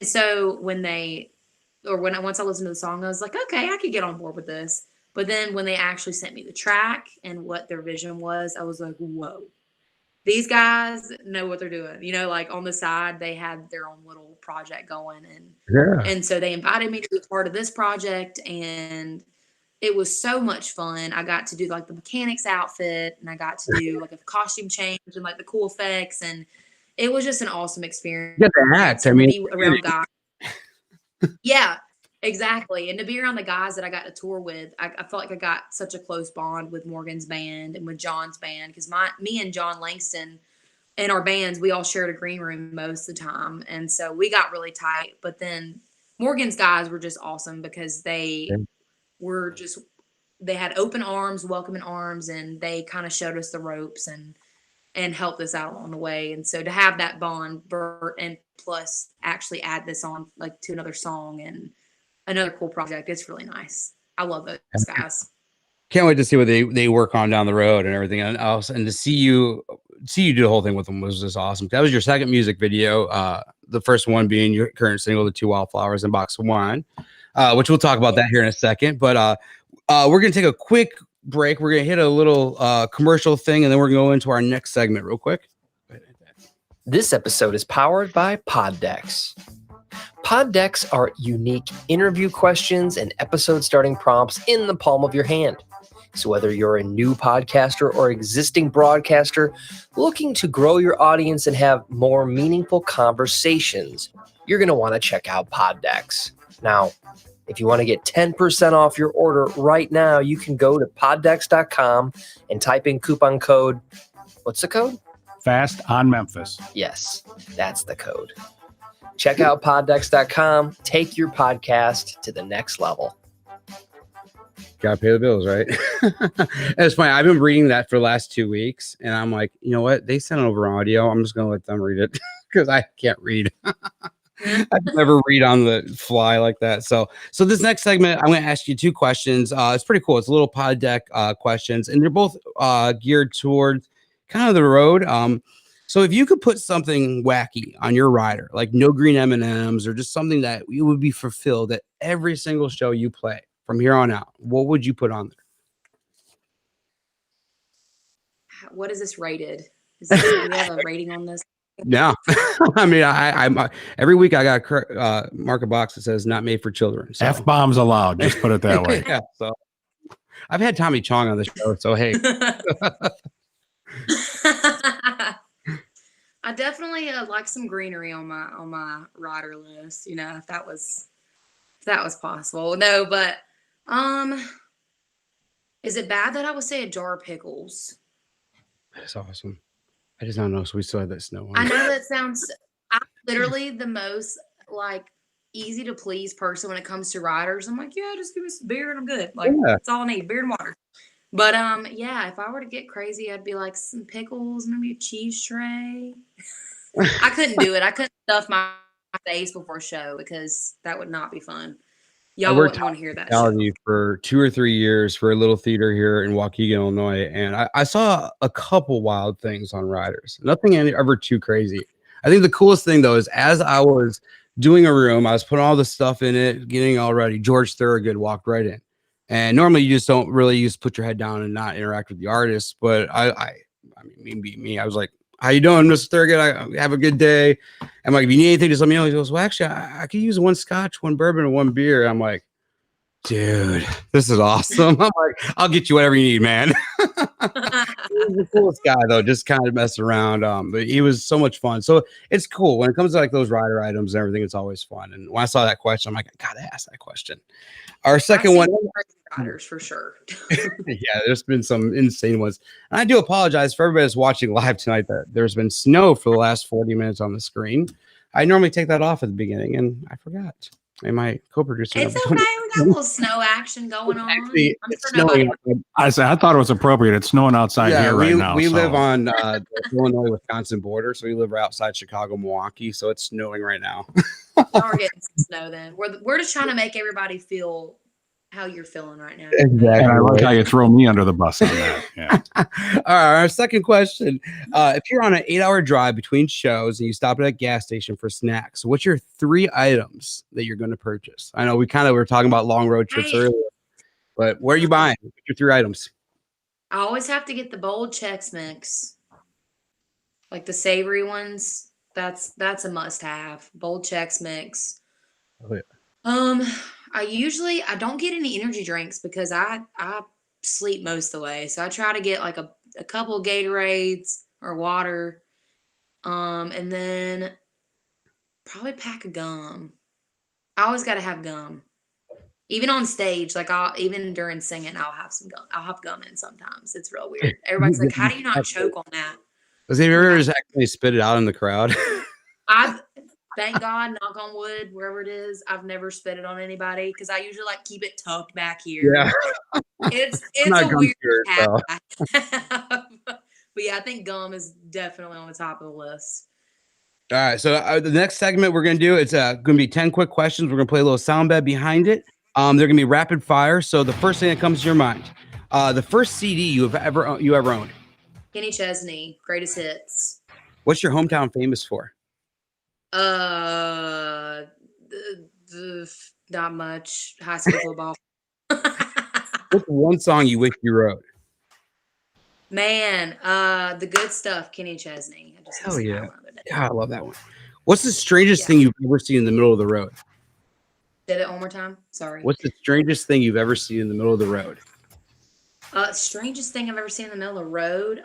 And so once I listened to the song, I was like, okay, I could get on board with this. But then when they actually sent me the track and what their vision was, I was like, whoa, these guys know what they're doing. You know, like on the side, they had their own little project going. And so they invited me to be part of this project, and it was so much fun. I got to do like the mechanic's outfit, and I got to do like a costume change and like the cool effects. And it was just an awesome experience. Get the act. I mean, around guys. Yeah, exactly. And to be around the guys that I got to tour with, I felt like I got such a close bond with Morgan's band and with John's band, because me and John Langston and our bands, we all shared a green room most of the time. And so we got really tight. But then Morgan's guys were just awesome, because they had open arms, welcoming arms, and they kind of showed us the ropes and helped us out along the way. And so to have that bond, and plus actually add this on like to another song and another cool project, it's really nice. I love those guys. Can't wait to see what they work on down the road and everything else, and to see you do the whole thing with them was just awesome. That was your second music video, the first one being your current single, The Two Wildflowers and Box of Wine, which we'll talk about that here in a second. But we're gonna take a quick break. We're gonna hit a little commercial thing, and then we're gonna go into our next segment real quick. This episode is powered by Poddex. Poddex are unique interview questions and episode starting prompts in the palm of your hand. So whether you're a new podcaster or existing broadcaster looking to grow your audience and have more meaningful conversations, you're going to want to check out Poddex. Now, if you want to get 10% off your order right now, you can go to poddex.com and type in coupon code. What's the code? Fast on Memphis. Yes, that's the code. Check out poddex.com. Take your podcast to the next level. Gotta pay the bills, right? It's funny. I've been reading that for the last 2 weeks, and I'm like, you know what? They sent over audio. I'm just gonna let them read it because I can't read. I never read on the fly like that. So this next segment, I'm going to ask you two questions. It's pretty cool. It's a little pod deck questions, and they're both geared towards kind of the road. So if you could put something wacky on your rider, like no green M&Ms, or just something that you would be fulfilled at every single show you play from here on out, what would you put on there? What is this rated? Do we have a rating on this? Yeah. I mean, I every week I got mark a box that says not made for children. So. F-bombs allowed. Just put it that way. Yeah. So I've had Tommy Chong on the show. So, hey. I definitely like some greenery on my rider list, you know, if that was possible. No, but is it bad that I would say a jar of pickles? That's awesome. I just don't know. So we still had that snow on. I know that sounds. I'm literally the most like easy to please person when it comes to riders. I'm like, yeah, just give me some beer and I'm good. Like that's all I need, beer and water. But yeah, if I were to get crazy, I'd be like some pickles, maybe a cheese tray. I couldn't do it. I couldn't stuff my face before a show because that would not be fun. Y'all wouldn't want to hear that. For 2 or 3 years for a little theater here in Waukegan, Illinois, and I saw a couple wild things on riders. Nothing ever too crazy. I think the coolest thing though is as I was doing a room, I was putting all the stuff in it, getting all ready. George Thorogood walked right in. And normally you just don't really just put your head down and not interact with the artist. But I mean, me. I was like, how you doing, Mr. Thorogood? I have a good day. I'm like, if you need anything, just let me know. He goes, well, actually, I could use 1 scotch, 1 bourbon, and 1 beer. I'm like, dude, this is awesome. I'm like, I'll get you whatever you need, man. was the coolest guy though, just kind of messing around. But he was so much fun. So it's cool when it comes to like those rider items and everything. It's always fun. And when I saw that question, I'm like, I gotta ask that question. Our second one, riders for sure. yeah, there's been some insane ones. And I do apologize for everybody that's watching live tonight that there's been snow for the last 40 minutes on the screen. I normally take that off at the beginning, and I forgot. And my co-producer. It's okay. We got a little snow action going on. Actually, I'm sure snowing. I thought it was appropriate. It's snowing outside here right now. We live on the Illinois-Wisconsin border, so we live right outside Chicago, Milwaukee. So it's snowing right now. We're getting some snow then. We're just trying to make everybody feel how you're feeling right now. Exactly. And I like how you throw me under the bus on that. Yeah. All right. Our second question. If you're on an 8-hour drive between shows and you stop at a gas station for snacks, what's your 3 items that you're going to purchase? I know we kind of were talking about long road trips earlier, but where are you buying? What's your 3 items? I always have to get the bold Chex Mix, like the savory ones. That's a must-have. Bold Chex Mix. Oh, yeah. I don't get any energy drinks because I sleep most of the way. So I try to get like a couple of Gatorades or water. And then probably a pack of gum. I always got to have gum. Even on stage, like even during singing, I'll have some gum. I'll have gum in sometimes. It's real weird. Everybody's like, how do you not choke on that? Have you ever just actually spit it out in the crowd? Thank God, knock on wood, wherever it is, I've never spit it on anybody because I usually like keep it tucked back here. Yeah. It's a weird habit. But yeah, I think gum is definitely on the top of the list. All right. So the next segment we're going to do, it's going to be 10 quick questions. We're going to play a little sound bed behind it. They're going to be rapid fire. So the first thing that comes to your mind, the first CD you ever owned. Kenny Chesney, Greatest Hits. What's your hometown famous for? Not much. High school football. What's one song you wish you wrote? Man, The Good Stuff, Kenny Chesney. Hell yeah. I love that one. What's the strangest thing you've ever seen in the middle of the road? Did it one more time? Sorry. What's the strangest thing you've ever seen in the middle of the road? Strangest thing I've ever seen in the middle of the road.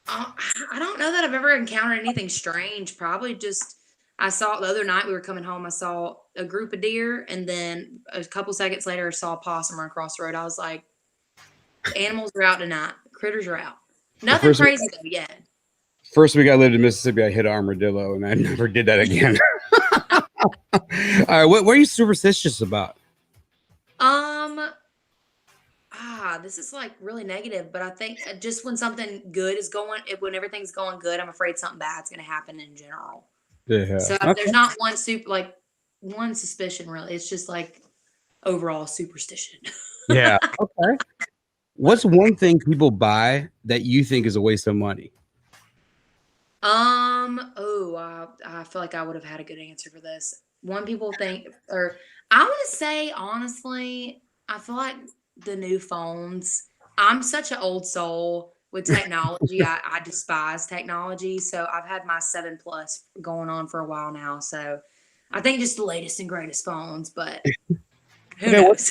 I don't know that I've ever encountered anything strange. Probably just I saw the other night we were coming home. I saw a group of deer, and then a couple seconds later, I saw a possum run across the road. I was like, "Animals are out tonight. Critters are out. Nothing crazy though yet." First week I lived in Mississippi, I hit an armadillo, and I never did that again. All right, what are you superstitious about? This is like really negative, but I think just when something good is when everything's going good, I'm afraid something bad's going to happen in general. Yeah. So there's not one suspicion really. It's just like overall superstition. Yeah. Okay. What's one thing people buy that you think is a waste of money? I feel like I would have had a good answer for this. One people think, or I want to say honestly, I feel like the new phones. I'm such an old soul with technology. I despise technology. So I've had my 7 Plus going on for a while now. So I think just the latest and greatest phones, but who knows?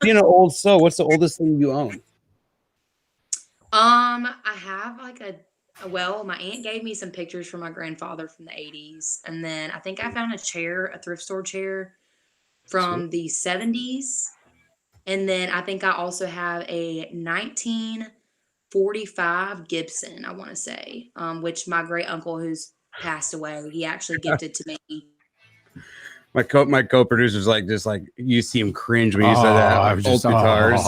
Being an old soul, what's the oldest thing you own? I have like my aunt gave me some pictures from my grandfather from the 80s. And then I think I found a thrift store chair from the 70s. And then I think I also have a 1945 Gibson, I want to say, which my great uncle who's passed away, he actually gifted to me. My co-producer's like, just like you see him cringe when you said that. Old guitars.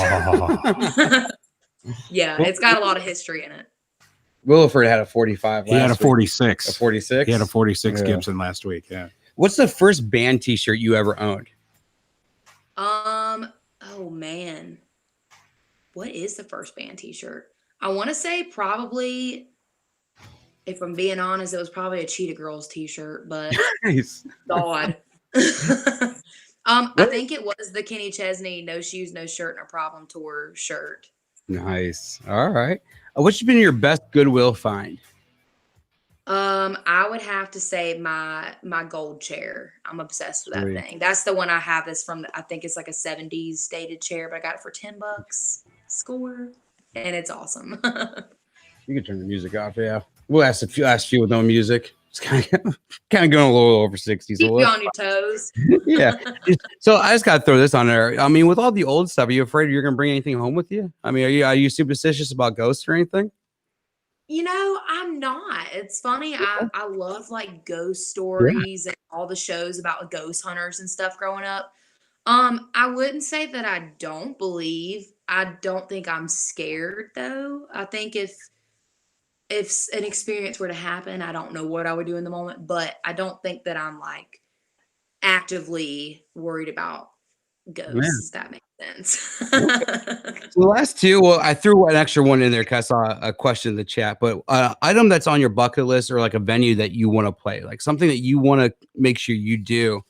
Yeah, it's got a lot of history in it. Williford had a 45. He had a 46. A 46? He had a 46 Gibson last week. Yeah. What's the first band t-shirt you ever owned? Oh man. What is the first band t-shirt? I want to say probably, if I'm being honest, it was probably a Cheetah Girls t-shirt, but nice. God. I think it was the Kenny Chesney No Shoes, No Shirt, No Problem tour shirt. Nice. All right. What's been your best Goodwill find? I would have to say my gold chair. I'm obsessed with that thing. That's the one I have. That's from I think it's like a 70s dated chair, but I got it for $10. Score. and it's awesome. You can turn the music off. Yeah, we'll ask you with no music. It's kind of going a little over 60. Keep So you on your toes. yeah. So I just got to throw this on there. I mean, with all the old stuff, are you afraid you're going to bring anything home with you? I mean, are you superstitious about ghosts or anything? I'm not. It's funny. I love like ghost stories and all the shows about ghost hunters and stuff growing up. I wouldn't say that I don't believe. I don't think I'm scared though. I think if an experience were to happen, I don't know what I would do in the moment, but I don't think that I'm like actively worried about ghosts. If that makes sense. So the last two, well, I threw an extra one in there because I saw a question in the chat, but item that's on your bucket list or like a venue that you want to play, like something that you want to make sure you do,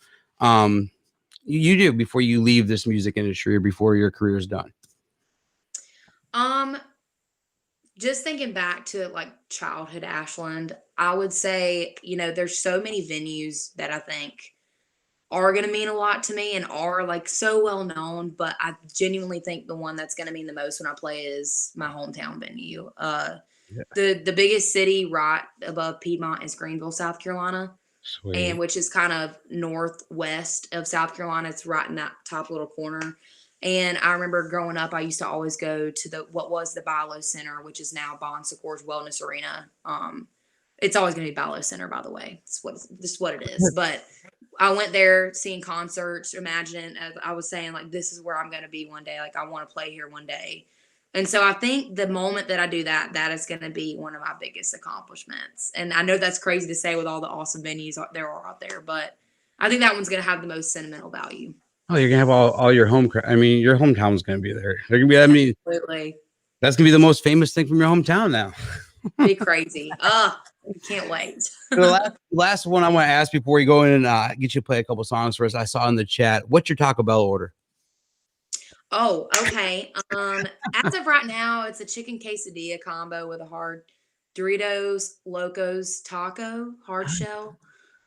you do before you leave this music industry or before your career is done. Just thinking back to like childhood Ashland, I would say, there's so many venues that I think are going to mean a lot to me and are like so well known, but I genuinely think the one that's going to mean the most when I play is my hometown venue. The biggest city right above Piedmont is Greenville, South Carolina. Sweet. And which is kind of northwest of South Carolina. It's right in that top little corner. And I remember growing up, I used to always go to what was the Bilo Center, which is now Bon Secours Wellness Arena. It's always going to be Bilo Center, by the way. It's just what it is. But I went there seeing concerts, imagine, as I was saying, like, this is where I'm going to be one day. Like, I want to play here one day. And so I think the moment that I do that, that is going to be one of my biggest accomplishments. And I know that's crazy to say with all the awesome venues there are out there, but I think that one's going to have the most sentimental value. Oh, you're going to have all your home. I mean, your hometown's going to be there. They're going to be, I mean, absolutely. That's going to be the most famous thing from your hometown now. Be crazy. Can't wait. The last one I want to ask before we go in and get you to play a couple songs for us. I saw in the chat, what's your Taco Bell order? Oh, okay. As of right now, it's a chicken quesadilla combo with a hard Doritos Locos taco, hard shell,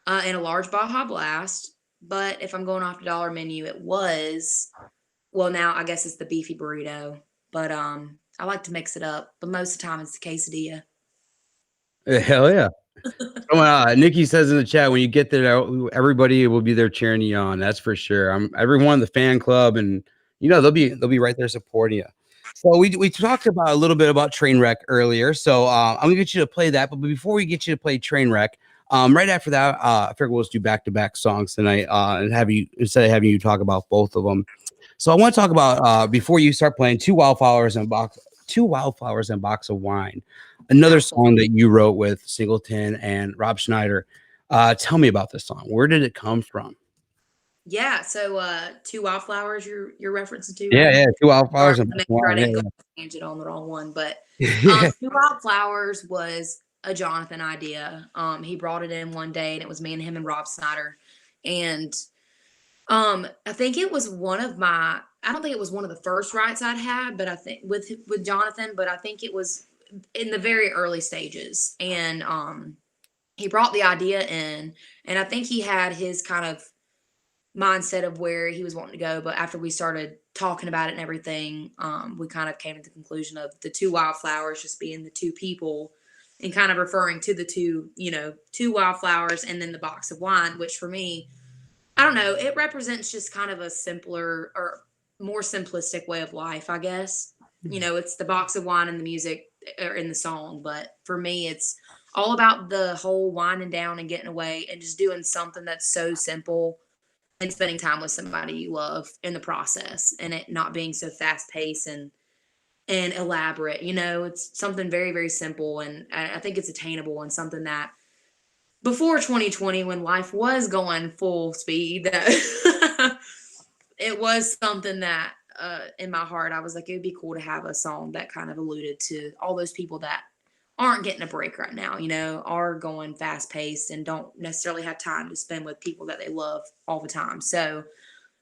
and a large Baja Blast. But if I'm going off the dollar menu, now I guess it's the beefy burrito. But I like to mix it up. But most of the time, it's the quesadilla. Hell yeah. Nikki says in the chat, when you get there, everybody will be there cheering you on. That's for sure. Everyone in the fan club, and they'll be right there supporting you. So we talked about a little bit about Trainwreck earlier. So I'm gonna get you to play that. But before we get you to play Trainwreck, right after that, I figured we'll just do back-to-back songs tonight and instead of having you talk about both of them. So I want to talk about before you start playing Two Wildflowers and Box of Wine, another song that you wrote with Singleton and Rob Schneider. Tell me about this song. Where did it come from? Yeah, so Two Wildflowers you're referencing to? Yeah, Two Wildflowers and Box of Wine. I didn't go tangent on the wrong one, but Two Wildflowers was a Jonathan idea. He brought it in one day, and it was me and him and Rob Schneider, and I think it was I don't think it was one of the first writes I'd had, but I think with Jonathan, but I think it was in the very early stages. And he brought the idea in, and I think he had his kind of mindset of where he was wanting to go. But after we started talking about it and everything, we kind of came to the conclusion of the two wildflowers just being the two people and kind of referring to the two wildflowers and then the box of wine, which for me, I don't know, it represents just kind of a simpler or more simplistic way of life, I guess. It's the box of wine and the music or in the song, but for me, it's all about the whole winding down and getting away and just doing something that's so simple and spending time with somebody you love in the process, and it not being so fast paced and elaborate. It's something very, very simple, and I think it's attainable and something that before 2020, when life was going full speed, that it was something that in my heart, I was like, it would be cool to have a song that kind of alluded to all those people that aren't getting a break right now, are going fast paced and don't necessarily have time to spend with people that they love all the time. So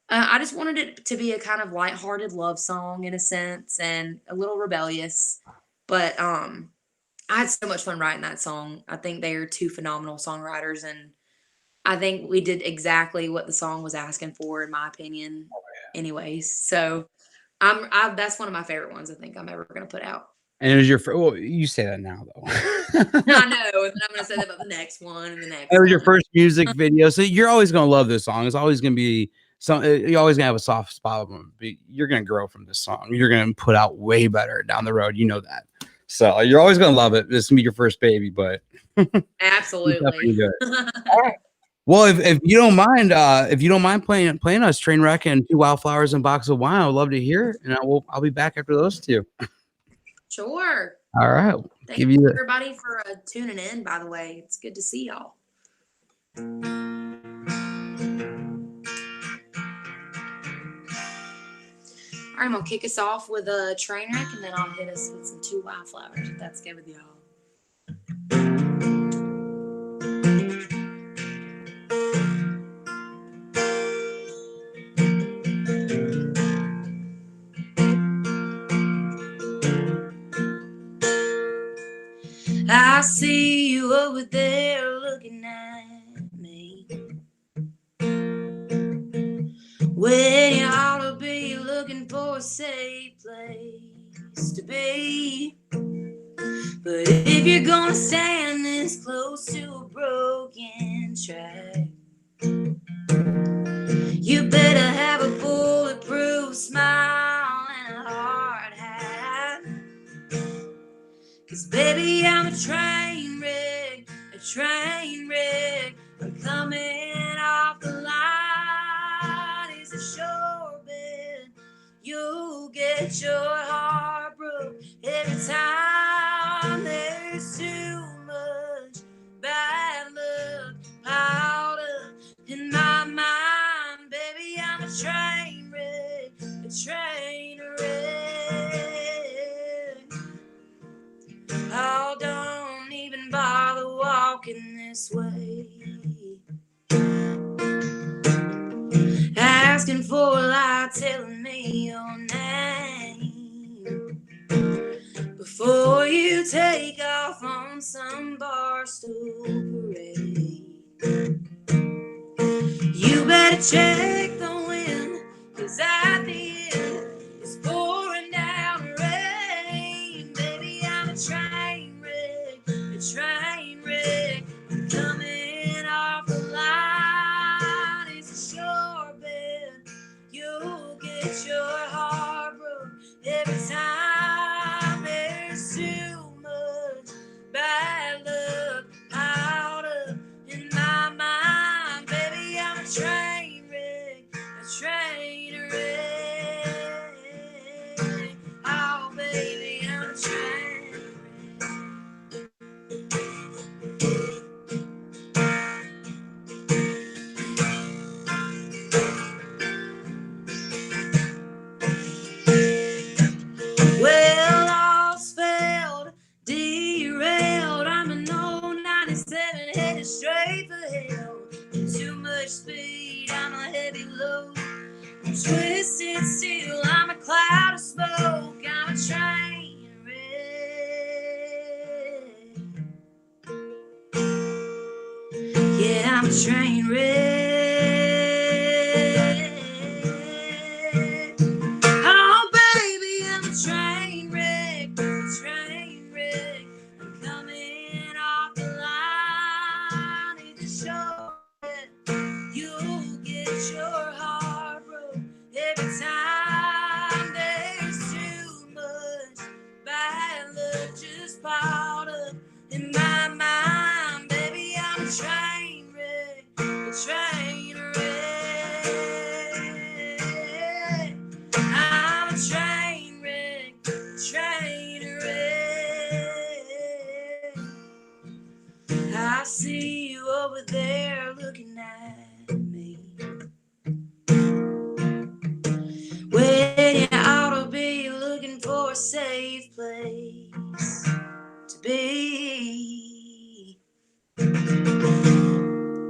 I just wanted it to be a kind of lighthearted love song in a sense and a little rebellious, but I had so much fun writing that song. I think they are two phenomenal songwriters, and I think we did exactly what the song was asking for, in my opinion. Anyways, so That's one of my favorite ones I think I'm ever gonna put out. And it was your well, you say that now though. I know, and I'm gonna say that about the next one and the next. It was your first music video, so you're always gonna love this song. It's always gonna be some. You're always gonna have a soft spot. You're gonna grow from this song. You're gonna put out way better down the road. You know that. So you're always gonna love it. This is gonna be your first baby, but absolutely. Good. All right. Well, if you don't mind, playing us Trainwreck and 2 Wildflowers and Box of Wine, I would love to hear it, and I'll be back after those two. Sure. All right. Thank you everybody for tuning in. By the way, it's good to see y'all. All right, I'm gonna kick us off with a Trainwreck, and then I'll hit us with some 2 Wildflowers. If that's good with y'all. I see you over there looking at me, when you ought to be looking for a safe place to be. But if you're gonna stand this close to a broken track, you better have a bulletproof smile and a hard hat. 'Cause baby, I'm a train wreck, I'm coming off the line. It's a sure bet you'll get your heart broke every time. There's too much bad luck piled up in my mind. Baby, I'm a train wreck, Oh, don't even bother walking this way. Asking for a light, telling me your name before you take off on some barstool parade. You better check the wind, 'cause at the end it's pouring down rain. Baby, I'm a train wreck, I'm coming off the line. It's a sure bet you'll get your heart broke every time. There's too much bad luck piled up in my mind. Baby, I'm a train wreck, Oh, baby, I'm a train Well, all's failed, derailed. I'm an old 97 headed straight for hell. Too much speed, I'm a heavy load. I'm twisted steel, I'm a cloud of smoke. I'm a train wreck. Yeah, I'm a train wreck. Oh, baby, I'm a train wreck, I'm coming off the line. It's a show that you'll get your heart broke every time. There's too much bad luck just piled up in my mind. Baby, I'm a train wreck, I'm a train wreck. I see you over there looking at me, when you ought to be looking for a safe place to be.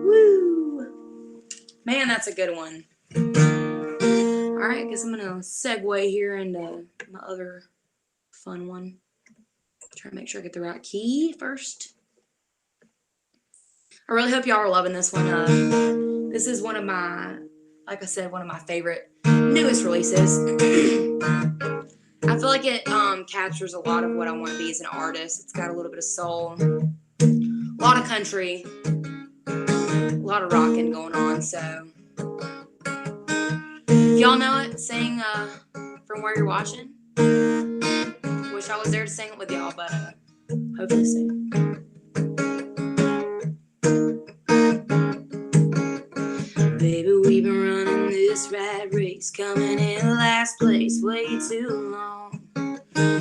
Woo! Man, that's a good one. All right, guess I'm gonna segue here into my other fun one. Try to make sure I get the right key first. I really hope y'all are loving this one. This is one of my, like I said, one of my favorite newest releases. I feel like it captures a lot of what I want to be as an artist. It's got a little bit of soul, a lot of country, a lot of rocking going on. So if y'all know it, sing From Where You're Watching. Wish I was there to sing it with y'all, but hopefully soon. Baby, we've been running this rat race, coming in last place way too long.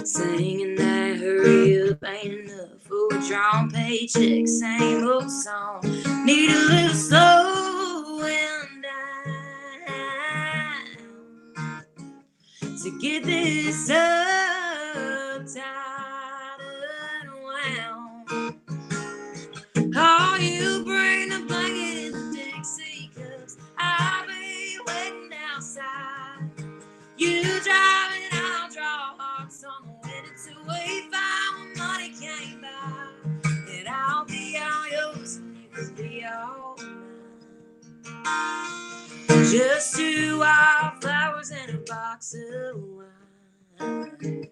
Singing that hurry up ain't enough for a drawn paycheck, same old song. Need a little slowing down to get this up tight and wound. Oh, you bring the blanket in the Dixie, 'cause I'll be waiting outside. You drive and I'll draw hearts on the way to wait fine when money came by. And I'll be all yours and you can be all mine. Just 2 wildflowers in a box of wine.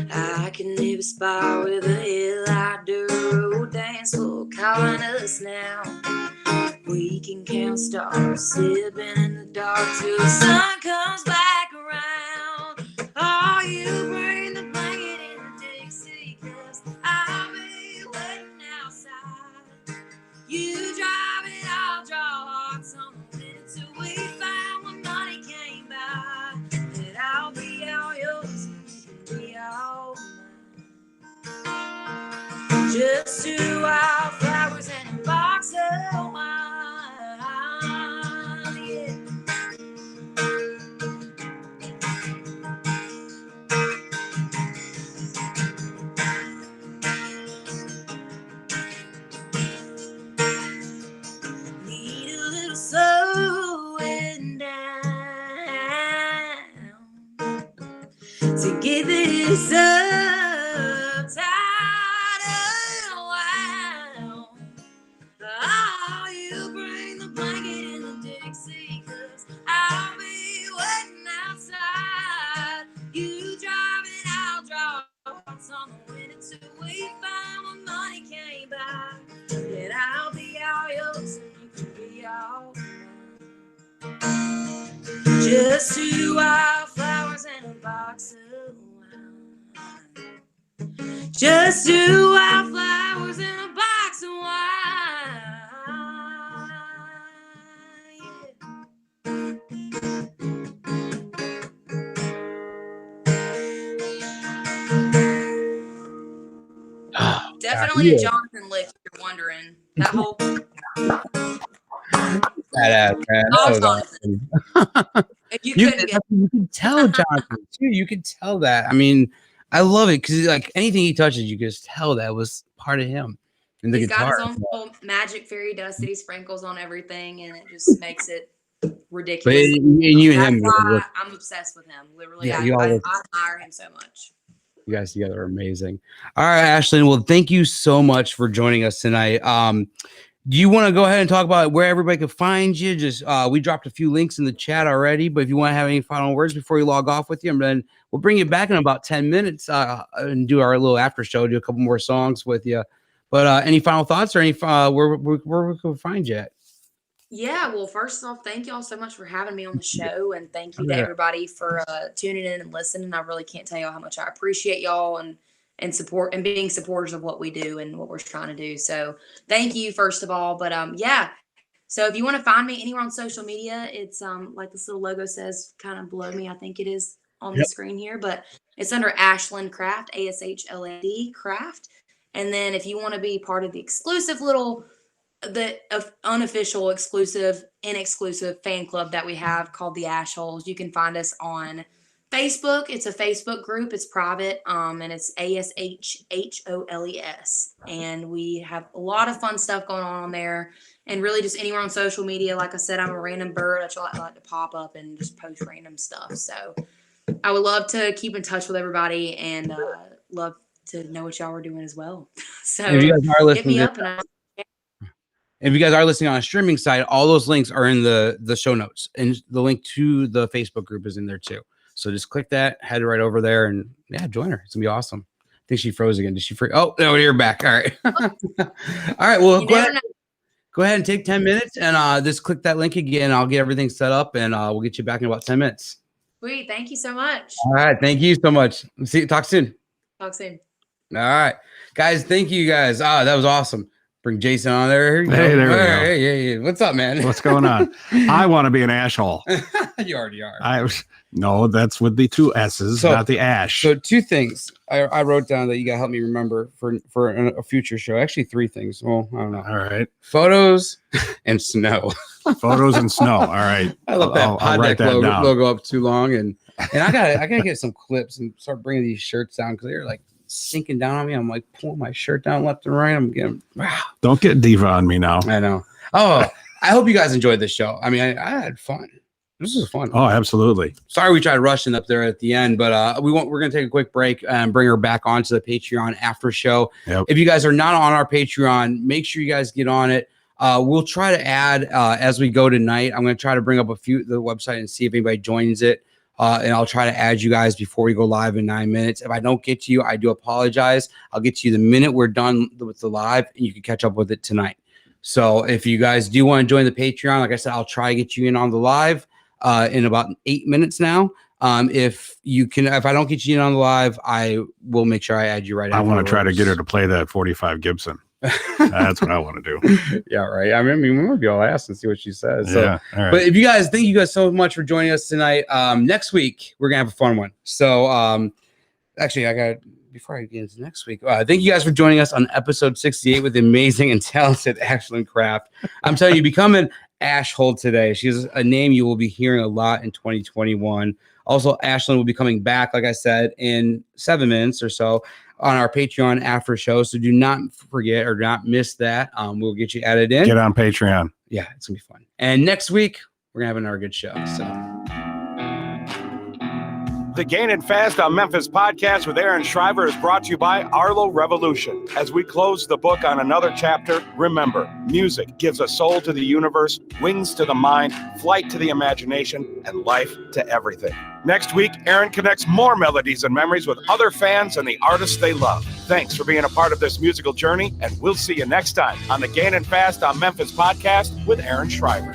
I can never spar with a headlight dirt road dance floor calling us now. We can count stars, slipping in the dark till the sun comes back around. Oh, you bring the blanket in the Dixie, 'cause I'll be waiting outside. You drive it, I'll draw hearts on the winter till we find when money came by. And I'll be all yours, you can be all mine. Just 2 wildflowers and a box of wine. Yeah. Need a little slowing down to get this up tight and wound. Oh, you bring the blanket in the Dixie, 'cause I'll be waiting outside. You drive and I'll draw hearts on the winter till we find when money came by. And I'll be all yours and you can be all mine. Just 2 wildflowers and a box of wine. Just 2 wildflowers and a box of wine. Oh, Definitely yeah. a Jonathan lick, if you're wondering. That whole Badass, man. That all was Jonathan. awesome. If you You couldn't get can tell Jonathan too. You can tell that. I mean, I love it because like anything he touches, you can just tell that was part of him. And the He's got guitar. his own little magic fairy dust that he sprinkles on everything, and it just makes it ridiculous. And you and That's him, why I'm obsessed with him. Literally, Yeah, I you all look- admire him so much. you guys together are amazing. All right, Ashland. Well, thank you so much for joining us tonight. Do you want to go ahead and talk about where everybody can find you? Just we dropped a few links in the chat already, but if you want to have any final words before we log off with you, and then we'll bring you back in about 10 minutes and do our little after show, do a couple more songs with you. But any final thoughts or any where we can find you at? Yeah, well, first off, thank y'all so much for having me on the show, and thank you to everybody for tuning in and listening. I really can't tell y'all how much I appreciate y'all and support and being supporters of what we do and what we're trying to do. So thank you, first of all. But yeah, so if you want to find me anywhere on social media, it's like this little logo says kind of below me. I think it is on the screen here, but it's under Ashland Craft, ASHLAND Craft. And then if you want to be part of the exclusive the unofficial, exclusive, inexclusive fan club that we have called the Ashholes, you can find us on Facebook. It's a Facebook group. It's private, and it's ASHHOLES. And we have a lot of fun stuff going on there. And really just anywhere on social media. Like I said, I'm a random bird. I like to pop up and just post random stuff. So I would love to keep in touch with everybody and love to know what y'all were doing as well. So if you guys are hit me listening, up if you guys are listening on a streaming site, all those links are in the show notes, and the link to the Facebook group is in there too. So just click that, head right over there, and yeah, join her. It's gonna be awesome. I think she froze again. Did she freeze? Oh no, you're back. All right. All right. Well, go ahead and take 10 minutes and just click that link again. I'll get everything set up, and we'll get you back in about 10 minutes. Sweet. Thank you so much. All right. Thank you so much. Talk soon. Talk soon. All right, guys. Thank you, guys. That was awesome. Bring Jason on there. Hey, there we go. Hey. What's up, man? What's going on? I want to be an asshole. You already are. No, that's with the 2 S's, not the ash. So 2 things I wrote down that you gotta help me remember for a future show. Actually, 3 things. Well, I don't know. All right. Photos and snow. Photos and snow. All right. I left that I'll write that down. logo up too long, and I gotta get some clips and start bringing these shirts down because they're like sinking down on me. I'm like pulling my shirt down left and right. I'm getting Don't get diva on me now. I know. Oh, I hope you guys enjoyed this show. I mean, I had fun. This was fun. Oh, absolutely. Sorry we tried rushing up there at the end, but we're going to take a quick break and bring her back onto the Patreon after show. Yep. If you guys are not on our Patreon, make sure you guys get on it. We'll try to add as we go tonight. I'm going to try to bring up the website and see if anybody joins it. And I'll try to add you guys before we go live in 9 minutes. If I don't get to you, I do apologize. I'll get to you the minute we're done with the live, and you can catch up with it tonight. So if you guys do want to join the Patreon, like I said, I'll try to get you in on the live in about 8 minutes now. If I don't get you in on the live, I will make sure I add you right. I want to try to get her to play that 45 Gibson. That's what I want to do. Yeah, right. I mean, maybe I'll ask and see what she says. So, yeah, all right. But if you guys, thank you guys so much for joining us tonight. Next week we're gonna have a fun one. So, actually, before I get into next week, thank you guys for joining us on episode 68 with the amazing and talented Ashland Craft. I'm telling you, become an Ashhold today. She's a name you will be hearing a lot in 2021. Also, Ashland will be coming back, like I said, in 7 minutes or so on our Patreon after show. So do not forget or do not miss that. We'll get you added in. Get on Patreon. Yeah, it's gonna be fun. And next week we're gonna have another good show. So The Gainin Fast on Memphis podcast with Aaron Shriver is brought to you by Arlo Revolution. As we close the book on another chapter, remember, music gives a soul to the universe, wings to the mind, flight to the imagination, and life to everything. Next week, Aaron connects more melodies and memories with other fans and the artists they love. Thanks for being a part of this musical journey, and we'll see you next time on the Gainin Fast on Memphis podcast with Aaron Shriver.